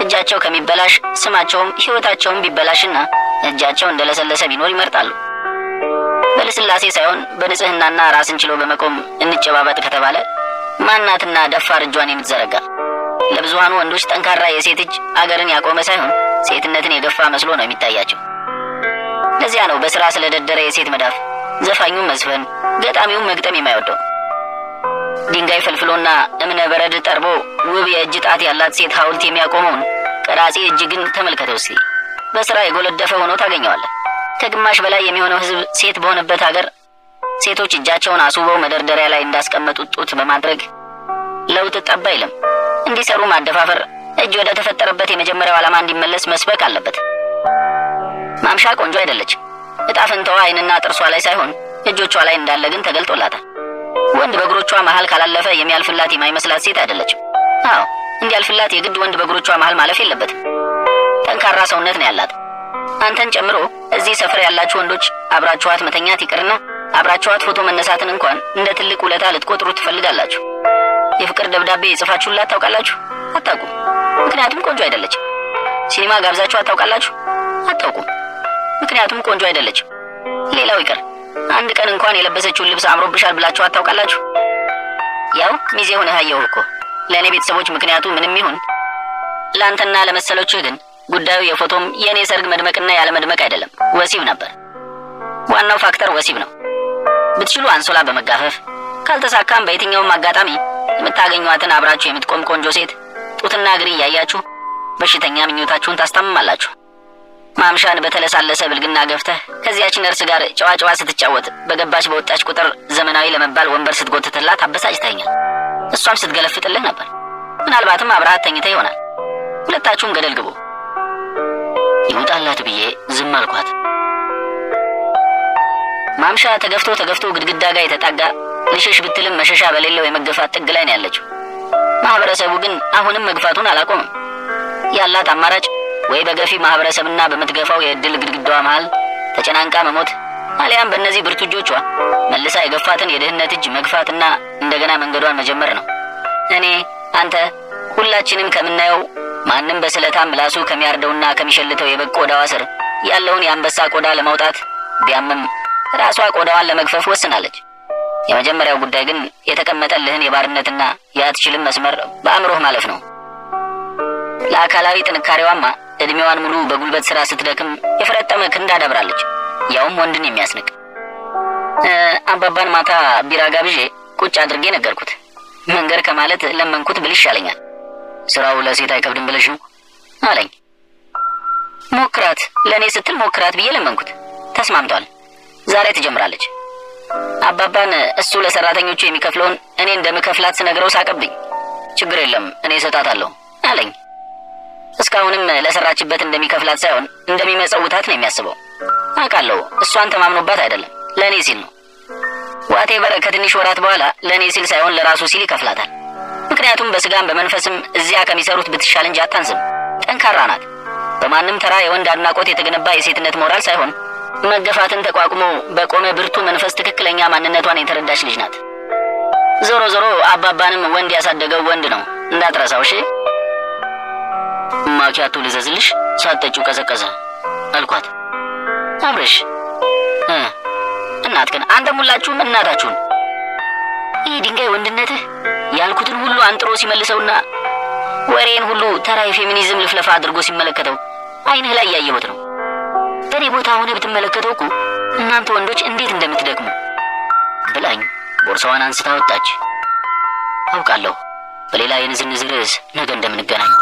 እጃቸው ከሚበላሽ ስማቸውም ሕይወታቸውም ቢበላሽና እጃቸው እንደለሰለሰ ቢኖር ይመርጣሉ። በልስላሴ ሳይሆን በንጽህናና ራስን ችሎ በመቆም እንጨባበጥ ከተባለ ማናትና ደፋር እጇን የምትዘረጋ? ለብዙሃኑ ወንዶች ጠንካራ የሴት እጅ አገርን ያቆመ ሳይሆን ሴትነትን የገፋ መስሎ ነው የሚታያቸው። ለዚያ ነው በስራ ስለደደረ የሴት መዳፍ ዘፋኙም መዝፈን ገጣሚውም መግጠም የማይወደው። ድንጋይ ፈልፍሎና እምነ በረድ ጠርቦ ውብ የእጅ ጣት ያላት ሴት ሐውልት የሚያቆመውን ቀራጺ እጅ ግን ተመልከተው እስቲ። በስራ የጎለደፈ ሆኖ ታገኘዋለህ። ከግማሽ በላይ የሚሆነው ህዝብ ሴት በሆነበት ሀገር ሴቶች እጃቸውን አስውበው መደርደሪያ ላይ እንዳስቀመጡት ጡት በማድረግ ለውጥ ጠብ አይልም። እንዲሰሩ ማደፋፈር እጅ ወደ ተፈጠረበት የመጀመሪያው ዓላማ እንዲመለስ መስበክ አለበት። ማምሻ ቆንጆ አይደለች። እጣ ፈንታዋ አይንና ጥርሷ ላይ ሳይሆን እጆቿ ላይ እንዳለ ግን ተገልጦላታል። ወንድ በእግሮቿ መሃል ካላለፈ የሚያልፍላት የማይመስላት ሴት አይደለችም። አዎ እንዲያልፍላት የግድ ወንድ በእግሮቿ መሃል ማለፍ የለበትም። ጠንካራ ሰውነት ነው ያላት። አንተን ጨምሮ እዚህ ሰፈር ያላችሁ ወንዶች አብራችኋት መተኛት ይቅርና አብራችኋት ፎቶ መነሳትን እንኳን እንደ ትልቅ ውለታ ልትቆጥሩ ትፈልጋላችሁ። የፍቅር ደብዳቤ ጽፋችሁላት ታውቃላችሁ? አታውቁም። ምክንያቱም ቆንጆ አይደለችም። ሲኒማ ጋብዛችኋት ታውቃላችሁ? አታውቁም። ምክንያቱም ቆንጆ አይደለችም። ሌላው ይቅር አንድ ቀን እንኳን የለበሰችውን ልብስ አምሮብሻል ብላችኋት ታውቃላችሁ? ያው ሚዜ ሆነህ አየሁህ እኮ። ለእኔ ቤተሰቦች ምክንያቱ ምንም ይሁን ለአንተና ለመሰሎችህ ግን ጉዳዩ የፎቶም የእኔ ሰርግ መድመቅና ያለመድመቅ አይደለም፣ ወሲብ ነበር። ዋናው ፋክተር ወሲብ ነው። ብትችሉ አንሶላ በመጋፈፍ ካልተሳካም በየትኛውም አጋጣሚ የምታገኟትን አብራችሁ የምትቆም ቆንጆ ሴት ጡትና እግር እያያችሁ በሽተኛ ምኞታችሁን ታስታምማላችሁ። ማምሻን በተለሳለሰ ብልግና ገፍተህ ከዚያች ነርስ ጋር ጨዋጨዋ ስትጫወት በገባች በወጣች ቁጥር ዘመናዊ ለመባል ወንበር ስትጎትትላት አበሳጭተኸኛል። እሷም ስትገለፍጥልህ ነበር። ምናልባትም አብረሃት ተኝተህ ይሆናል። ሁለታችሁም ገደል ግቡ። ይውጣላት ብዬ ዝም አልኳት። ማምሻ ተገፍቶ ግድግዳ ጋር የተጣጋ ልሸሽ ብትልም መሸሻ በሌለው የመገፋት ጥግ ላይ ነው ያለችው። ማህበረሰቡ ግን አሁንም መግፋቱን አላቆምም። ያላት አማራጭ ወይ በገፊ ማህበረሰብና በምትገፋው የእድል ግድግዳዋ መሃል ተጨናንቃ መሞት አሊያም በእነዚህ ብርቱ እጆቿ መልሳ የገፋትን የድህነት እጅ መግፋትና እንደገና መንገዷን መጀመር ነው። እኔ፣ አንተ፣ ሁላችንም ከምናየው ማንም በስለታም ምላሱ ከሚያርደውና ከሚሸልተው የበግ ቆዳዋ ስር ያለውን የአንበሳ ቆዳ ለማውጣት ቢያምም ራሷ ቆዳዋን ለመግፈፍ ወስናለች። የመጀመሪያው ጉዳይ ግን የተቀመጠልህን የባርነትና የአትችልም መስመር በአእምሮህ ማለፍ ነው። ለአካላዊ ጥንካሬዋማ እድሜዋን ሙሉ በጉልበት ስራ ስትደክም የፈረጠመ ክንድ አዳብራለች፣ ያውም ወንድን የሚያስንቅ። አባባን ማታ ቢራ ጋብዤ ቁጭ አድርጌ ነገርኩት። መንገር ከማለት ለመንኩት ብል ይሻለኛል። ስራው ለሴት አይከብድም ብለሽ ነው አለኝ። ሞክራት፣ ለእኔ ስትል ሞክራት ብዬ ለመንኩት። ተስማምቷል። ዛሬ ትጀምራለች። አባባን እሱ ለሰራተኞቹ የሚከፍለውን እኔ እንደምከፍላት ስነግረው ሳቀብኝ። ችግር የለም እኔ እሰጣታለሁ አለኝ። እስካሁንም ለሰራችበት እንደሚከፍላት ሳይሆን እንደሚመጸውታት ነው የሚያስበው። አውቃለሁ እሷን ተማምኖባት አይደለም፣ ለእኔ ሲል ነው። ዋቴቨር ከትንሽ ወራት በኋላ ለእኔ ሲል ሳይሆን ለራሱ ሲል ይከፍላታል። ምክንያቱም በስጋም በመንፈስም እዚያ ከሚሰሩት ብትሻል እንጂ አታንስም። ጠንካራ ናት። በማንም ተራ የወንድ አድናቆት የተገነባ የሴትነት ሞራል ሳይሆን መገፋትን ተቋቁሞ በቆመ ብርቱ መንፈስ ትክክለኛ ማንነቷን የተረዳች ልጅ ናት። ዞሮ ዞሮ አባባንም ወንድ ያሳደገው ወንድ ነው እንዳትረሳው። እሺ ማኪያቱ ልዘዝልሽ? ሳትጠጪው ቀዘቀዘ አልኳት። አብረሽ እናትክን አንተም ሁላችሁም እናታችሁን ይህ ድንጋይ ወንድነትህ ያልኩትን ሁሉ አንጥሮ ሲመልሰውና ወሬን ሁሉ ተራ የፌሚኒዝም ልፍለፋ አድርጎ ሲመለከተው አይንህ ላይ ያየሁት ነው። በኔ ቦታ ሆነ ብትመለከተው እኮ እናንተ ወንዶች እንዴት እንደምትደክሙ ብላኝ ቦርሳዋን አንስታ ወጣች። አውቃለሁ በሌላ የንዝንዝ ርዕስ ነገ እንደምንገናኝ።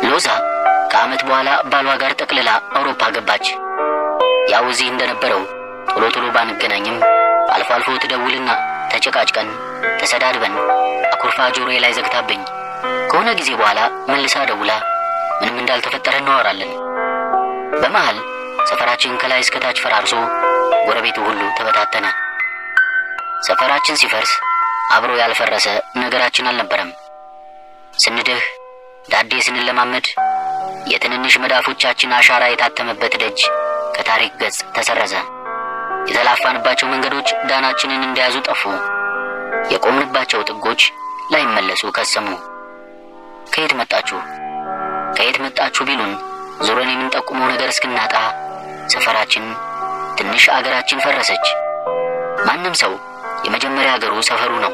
ሎዛ ከዓመት በኋላ ባሏ ጋር ጠቅልላ አውሮፓ ገባች። ያው እዚህ እንደነበረው ቶሎ ቶሎ ባንገናኝም አልፎ አልፎ ትደውልና ተጨቃጭቀን ተሰዳድበን አኩርፋ ጆሮዬ ላይ ዘግታብኝ ከሆነ ጊዜ በኋላ መልሳ ደውላ ምንም እንዳልተፈጠረ እናወራለን። በመሃል ሰፈራችን ከላይ እስከ ታች ፈራርሶ ጎረቤቱ ሁሉ ተበታተነ። ሰፈራችን ሲፈርስ አብሮ ያልፈረሰ ነገራችን አልነበረም። ስንድህ ዳዴ ስንለማመድ የትንንሽ መዳፎቻችን አሻራ የታተመበት ደጅ ከታሪክ ገጽ ተሰረዘ። የተላፋንባቸው መንገዶች ዳናችንን እንደያዙ ጠፉ። የቆምንባቸው ጥጎች ላይመለሱ ከሰሙ። ከየት መጣችሁ ከየት መጣችሁ ቢሉን ዞረን የምንጠቁመው ነገር እስክናጣ ሰፈራችን፣ ትንሽ አገራችን ፈረሰች። ማንም ሰው የመጀመሪያ አገሩ ሰፈሩ ነው።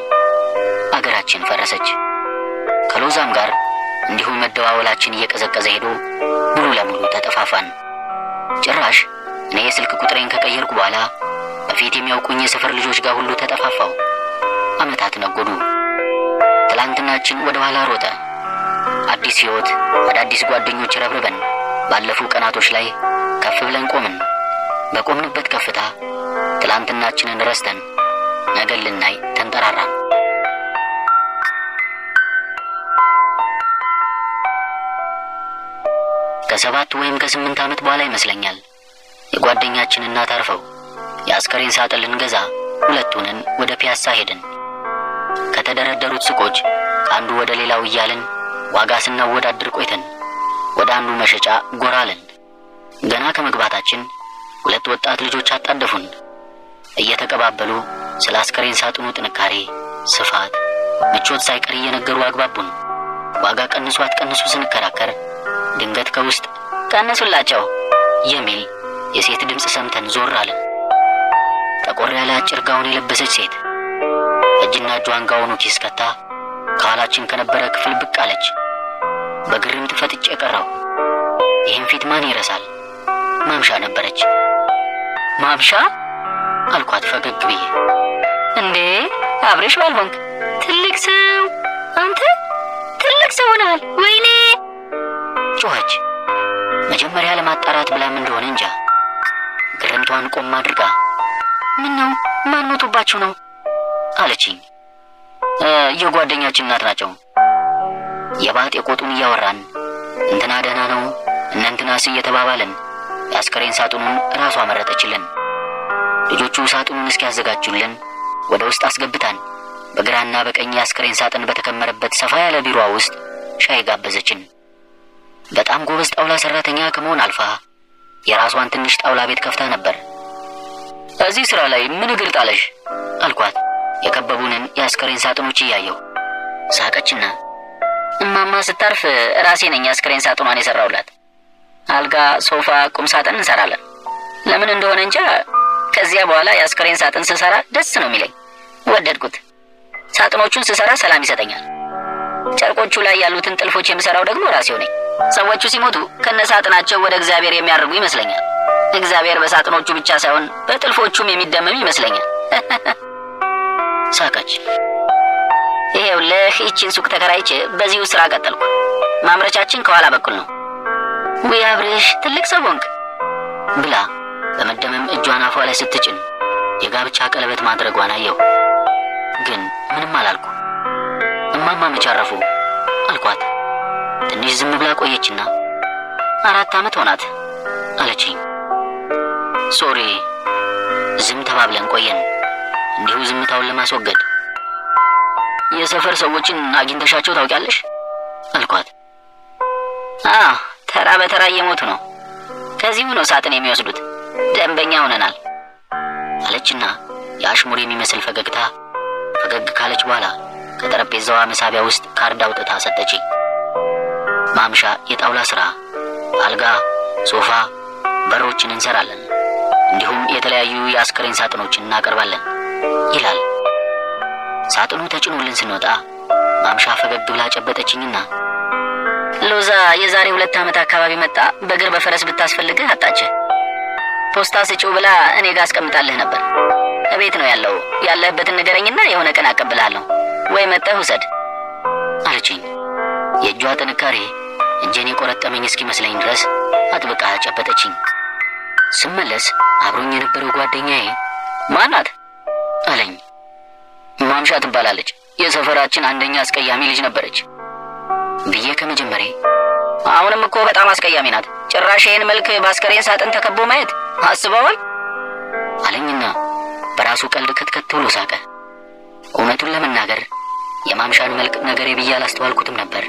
አገራችን ፈረሰች። ከሎዛም ጋር እንዲሁ መደዋወላችን እየቀዘቀዘ ሄዶ ሙሉ ለሙሉ ተጠፋፋን። ጭራሽ እኔ የስልክ ቁጥሬን ከቀየርኩ በኋላ በፊት የሚያውቁኝ የሰፈር ልጆች ጋር ሁሉ ተጠፋፋው። ዓመታት ነጎዱ። ትላንትናችን ወደ ኋላ ሮጠ። አዲስ ሕይወት፣ አዳዲስ ጓደኞች ረብርበን ባለፉ ቀናቶች ላይ ከፍ ብለን ቆምን። በቆምንበት ከፍታ ትላንትናችንን ረስተን ነገን ልናይ ተንጠራራን። ከ7 ወይም ከ8 ዓመት በኋላ ይመስለኛል የጓደኛችን እናት አርፈው የአስከሬን ሳጥን ልንገዛ ሁለቱንን ወደ ፒያሳ ሄድን። ከተደረደሩት ሱቆች ከአንዱ ወደ ሌላው እያልን ዋጋ ስናወዳድር ቆይተን ወደ አንዱ መሸጫ ጎራ አለን። ገና ከመግባታችን ሁለት ወጣት ልጆች አጣደፉን። እየተቀባበሉ ስለ አስከሬን ሳጥኑ ጥንካሬ፣ ስፋት፣ ምቾት ሳይቀር እየነገሩ አግባቡን። ዋጋ ቀንሱ አትቀንሱ ስንከራከር ድንገት ከውስጥ ቀንሱላቸው የሚል የሴት ድምፅ ሰምተን ዞር አለን። ጠቆር ያለ አጭር ጋውን የለበሰች ሴት እጅና እጇን ጋውኑ ኪስ ከታ ከኋላችን ከነበረ ክፍል ብቅ አለች። በግርምት ፈጥጬ ቀረው። ይህን ፊት ማን ይረሳል? ማምሻ ነበረች። ማምሻ አልኳት ፈገግ ብዬ። እንዴ አብረሽ ባልሆንክ ትልቅ ሰው፣ አንተ ትልቅ ሰው ሆነሃል። ወይኔ ጮኸች። መጀመሪያ ለማጣራት ብላም እንደሆነ እንጃ ግርምቷን ቆም አድርጋ ምን ነው ማን ሞቶባችሁ ነው አለችኝ። የጓደኛችን እናት ናቸው። የባጥ የቆጡን እያወራን እንትና ደህና ነው እነንትናስ እየተባባልን የአስከሬን ሳጥኑን ራሷ መረጠችልን። ልጆቹ ሳጥኑን እስኪያዘጋጁልን ወደ ውስጥ አስገብታን በግራና በቀኝ የአስከሬን ሳጥን በተከመረበት ሰፋ ያለ ቢሮዋ ውስጥ ሻይ ጋበዘችን። በጣም ጎበዝ ጣውላ ሰራተኛ ከመሆን አልፋ የራሷን ትንሽ ጣውላ ቤት ከፍታ ነበር። እዚህ ስራ ላይ ምን እግር ጣለሽ አልኳት የከበቡንን የአስከሬን ሳጥኖች እያየሁ። ሳቀችና እማማ ስታርፍ ራሴ ነኝ የአስከሬን ሳጥኗን የሰራውላት። አልጋ፣ ሶፋ፣ ቁም ሳጥን እንሰራለን። ለምን እንደሆነ እንጃ ከዚያ በኋላ የአስከሬን ሳጥን ስሰራ ደስ ነው የሚለኝ። ወደድኩት። ሳጥኖቹን ስሰራ ሰላም ይሰጠኛል። ጨርቆቹ ላይ ያሉትን ጥልፎች የምሰራው ደግሞ ራሴው ነኝ። ሰዎቹ ሲሞቱ ከነሳጥናቸው ወደ እግዚአብሔር የሚያርጉ ይመስለኛል። እግዚአብሔር በሳጥኖቹ ብቻ ሳይሆን በጥልፎቹም የሚደመም ይመስለኛል። ሳቀች። ይሄውልህ ይህችን ሱቅ ተከራይቼ በዚሁ ስራ ቀጠልኩ። ማምረቻችን ከኋላ በኩል ነው። ውይ አብርሽ ትልቅ ሰው ሆንክ ብላ በመደመም እጇን አፏ ላይ ስትጭን የጋብቻ ቀለበት ማድረጓን አየሁ። ግን ምንም አላልኩ። እማማ መቼ አረፉ አልኳት። ትንሽ ዝም ብላ ቆየችና 4 ዓመት ሆናት አለችኝ። ሶሪ። ዝም ተባብለን ቆየን። እንዲሁ ዝምታውን ለማስወገድ የሰፈር ሰዎችን አግኝተሻቸው ታውቂያለሽ አልኳት። ተራ በተራ እየሞቱ ነው። ከዚሁ ነው ሳጥን የሚወስዱት። ደንበኛ ሆነናል አለችና የአሽሙር የሚመስል ፈገግ ካለች በኋላ ከጠረጴዛዋ መሳቢያ ውስጥ ካርድ አውጥታ ሰጠችኝ። ማምሻ የጣውላ ስራ አልጋ፣ ሶፋ፣ በሮችን እንሰራለን። እንዲሁም የተለያዩ የአስክሬን ሳጥኖችን እናቀርባለን ይላል። ሳጥኑ ተጭኖልን ስንወጣ ማምሻ ፈገግ ብላ ጨበጠችኝና ሎዛ የዛሬ 2 ዓመት አካባቢ መጣ በእግር በፈረስ ብታስፈልግህ አጣች። ፖስታ ስጪው ብላ እኔ ጋር አስቀምጣልህ ነበር። እቤት ነው ያለው። ያለህበትን ንገረኝና የሆነ ቀን አቀብልሃለሁ ወይ መጥተህ ውሰድ አለችኝ። የእጇ ጥንካሬ እጄን የቆረጠመኝ እስኪመስለኝ ድረስ አጥብቃ ጨበጠችኝ። ስመለስ አብሮኝ የነበረው ጓደኛዬ ማናት አለኝ። ማምሻ ትባላለች። የሰፈራችን አንደኛ አስቀያሚ ልጅ ነበረች ብዬ ከመጀመሬ አሁንም እኮ በጣም አስቀያሚ ናት። ጭራሽ ይህን መልክ በአስከሬን ሳጥን ተከቦ ማየት አስበዋል አለኝና በራሱ ቀልድ ክትከት ብሎ ሳቀ። እውነቱን ለመናገር የማምሻን መልክ ነገሬ ብዬ አላስተዋልኩትም ነበር።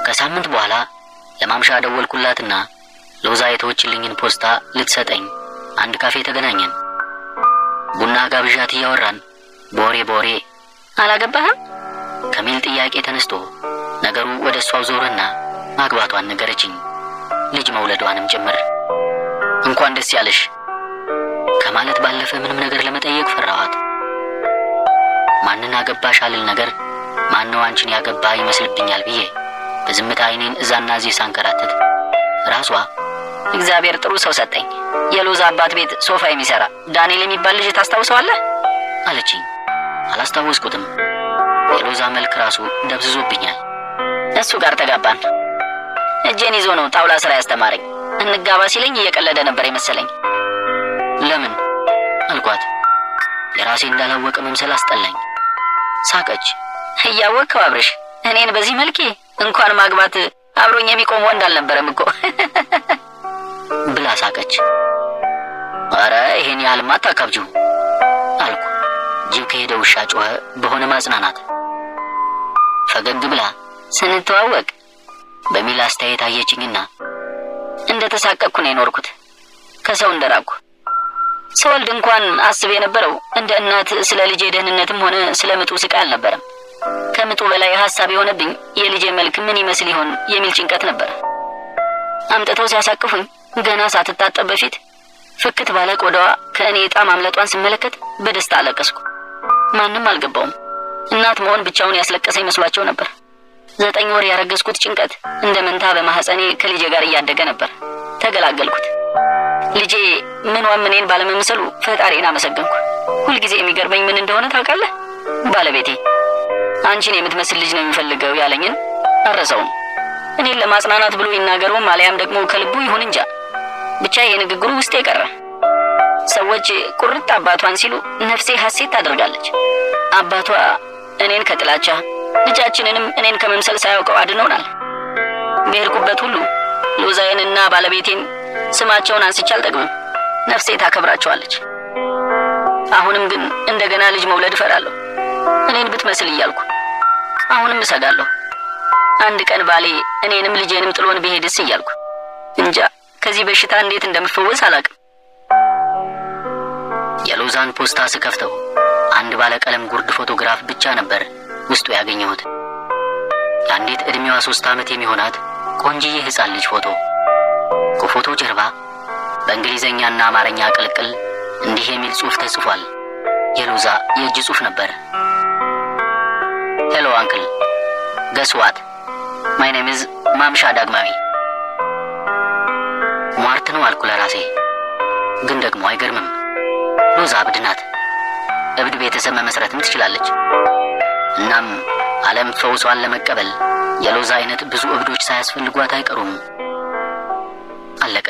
ከሳምንት በኋላ ለማምሻ ደወልኩላትና ሎዛ የተወችልኝን ፖስታ ልትሰጠኝ አንድ ካፌ ተገናኘን። ቡና ጋብዣት እያወራን በወሬ አላገባህም ከሚል ጥያቄ ተነስቶ ነገሩ ወደ እሷው ዞረና ማግባቷን ነገረችኝ፣ ልጅ መውለዷንም ጭምር። እንኳን ደስ ያለሽ ከማለት ባለፈ ምንም ነገር ለመጠየቅ ፈራኋት። ማንን አገባሽ አልል ነገር ማነው አንቺን ያገባ ይመስልብኛል ብዬ በዝምታ አይኔን እዛና እዚህ ሳንከራተት ራሷ እግዚአብሔር ጥሩ ሰው ሰጠኝ፣ የሎዛ አባት ቤት ሶፋ የሚሰራ ዳንኤል የሚባል ልጅ ታስታውሰዋለህ አለችኝ። አላስታወስኩትም። የሎዛ መልክ ራሱ ደብዝዞብኛል። እሱ ጋር ተጋባን። እጄን ይዞ ነው ጣውላ ስራ ያስተማረኝ። እንጋባ ሲለኝ እየቀለደ ነበር የመሰለኝ። ለምን አልኳት። የራሴ እንዳላወቀ መምሰል አስጠላኝ። ሳቀች። እያወቅኸው አብርሽ እኔን በዚህ መልኬ እንኳን ማግባት አብሮኝ የሚቆም ወንድ አልነበረም እኮ ብላ ሳቀች። አረ ይሄን ያህልማ አታካብጂው አልኩ። ጅብ ከሄደ ውሻ ጮኸ በሆነ ማጽናናት። ፈገግ ብላ ስንተዋወቅ በሚል አስተያየት አየችኝና እንደተሳቀቅኩ ነው የኖርኩት። ከሰው እንደራቅኩ ስወልድ እንኳን አስብ የነበረው እንደ እናት ስለ ልጄ ደህንነትም ሆነ ስለ ምጡ ስቃይ አልነበረም። ከምጡ በላይ ሐሳብ የሆነብኝ የልጄ መልክ ምን ይመስል ይሆን የሚል ጭንቀት ነበር። አምጥተው ሲያሳቅፉኝ ገና ሳትታጠብ በፊት ፍክት ባለ ቆዳዋ ከእኔ ዕጣ ማምለጧን ስመለከት በደስታ አለቀስኩ። ማንም አልገባውም። እናት መሆን ብቻውን ያስለቀሰኝ መስሏቸው ነበር። 9 ወር ያረገዝኩት ጭንቀት እንደ መንታ በማህፀኔ ከልጄ ጋር እያደገ ነበር። ተገላገልኩት። ልጄ ምንዋም እኔን ባለመምሰሉ ፈጣሪን አመሰገንኩ። ሁልጊዜ የሚገርመኝ ምን እንደሆነ ታውቃለህ? ባለቤቴ አንቺን የምትመስል ልጅ ነው የሚፈልገው ያለኝን አረሰውም። እኔን ለማጽናናት ብሎ ይናገረውም አለያም ደግሞ ከልቡ ይሁን እንጃ ብቻ ይሄ ንግግሩ ውስጤ ቀረ። ሰዎች ቁርጥ አባቷን ሲሉ ነፍሴ ሐሴት ታደርጋለች። አባቷ እኔን ከጥላቻ ልጃችንንም እኔን ከመምሰል ሳያውቀው አድነውናል። በሄድኩበት ሁሉ ሎዛዬንና ባለቤቴን ስማቸውን አንስቼ አልጠግብም። ነፍሴ ታከብራቸዋለች። አሁንም ግን እንደገና ልጅ መውለድ እፈራለሁ። እኔን ብትመስል እያልኩ አሁንም እሰጋለሁ። አንድ ቀን ባሌ እኔንም ልጄንም ጥሎን ቢሄድስ እያልኩ እንጃ ከዚህ በሽታ እንዴት እንደምፈወስ አላውቅም። የሎዛን ፖስታ ስከፍተው አንድ ባለ ቀለም ጉርድ ፎቶግራፍ ብቻ ነበር ውስጡ ያገኘሁት። የአንዲት ዕድሜዋ 3 ዓመት የሚሆናት ቆንጂዬ ሕፃን ልጅ ፎቶ። ከፎቶ ጀርባ በእንግሊዘኛና አማርኛ ቅልቅል እንዲህ የሚል ጽሑፍ ተጽፏል። የሎዛ የእጅ ጽሑፍ ነበር። ሄሎ አንክል ገስ ዋት ማይ ኔም ኢዝ ማምሻ ዳግማዊ። ሟርት ነው አልኩ ለራሴ። ግን ደግሞ አይገርምም። ሎዛ እብድ ናት። እብድ ቤተሰብ መመስረትም ትችላለች። እናም ዓለም ፈውሷን ለመቀበል የሎዛ አይነት ብዙ እብዶች ሳያስፈልጓት አይቀሩም። አለቀ።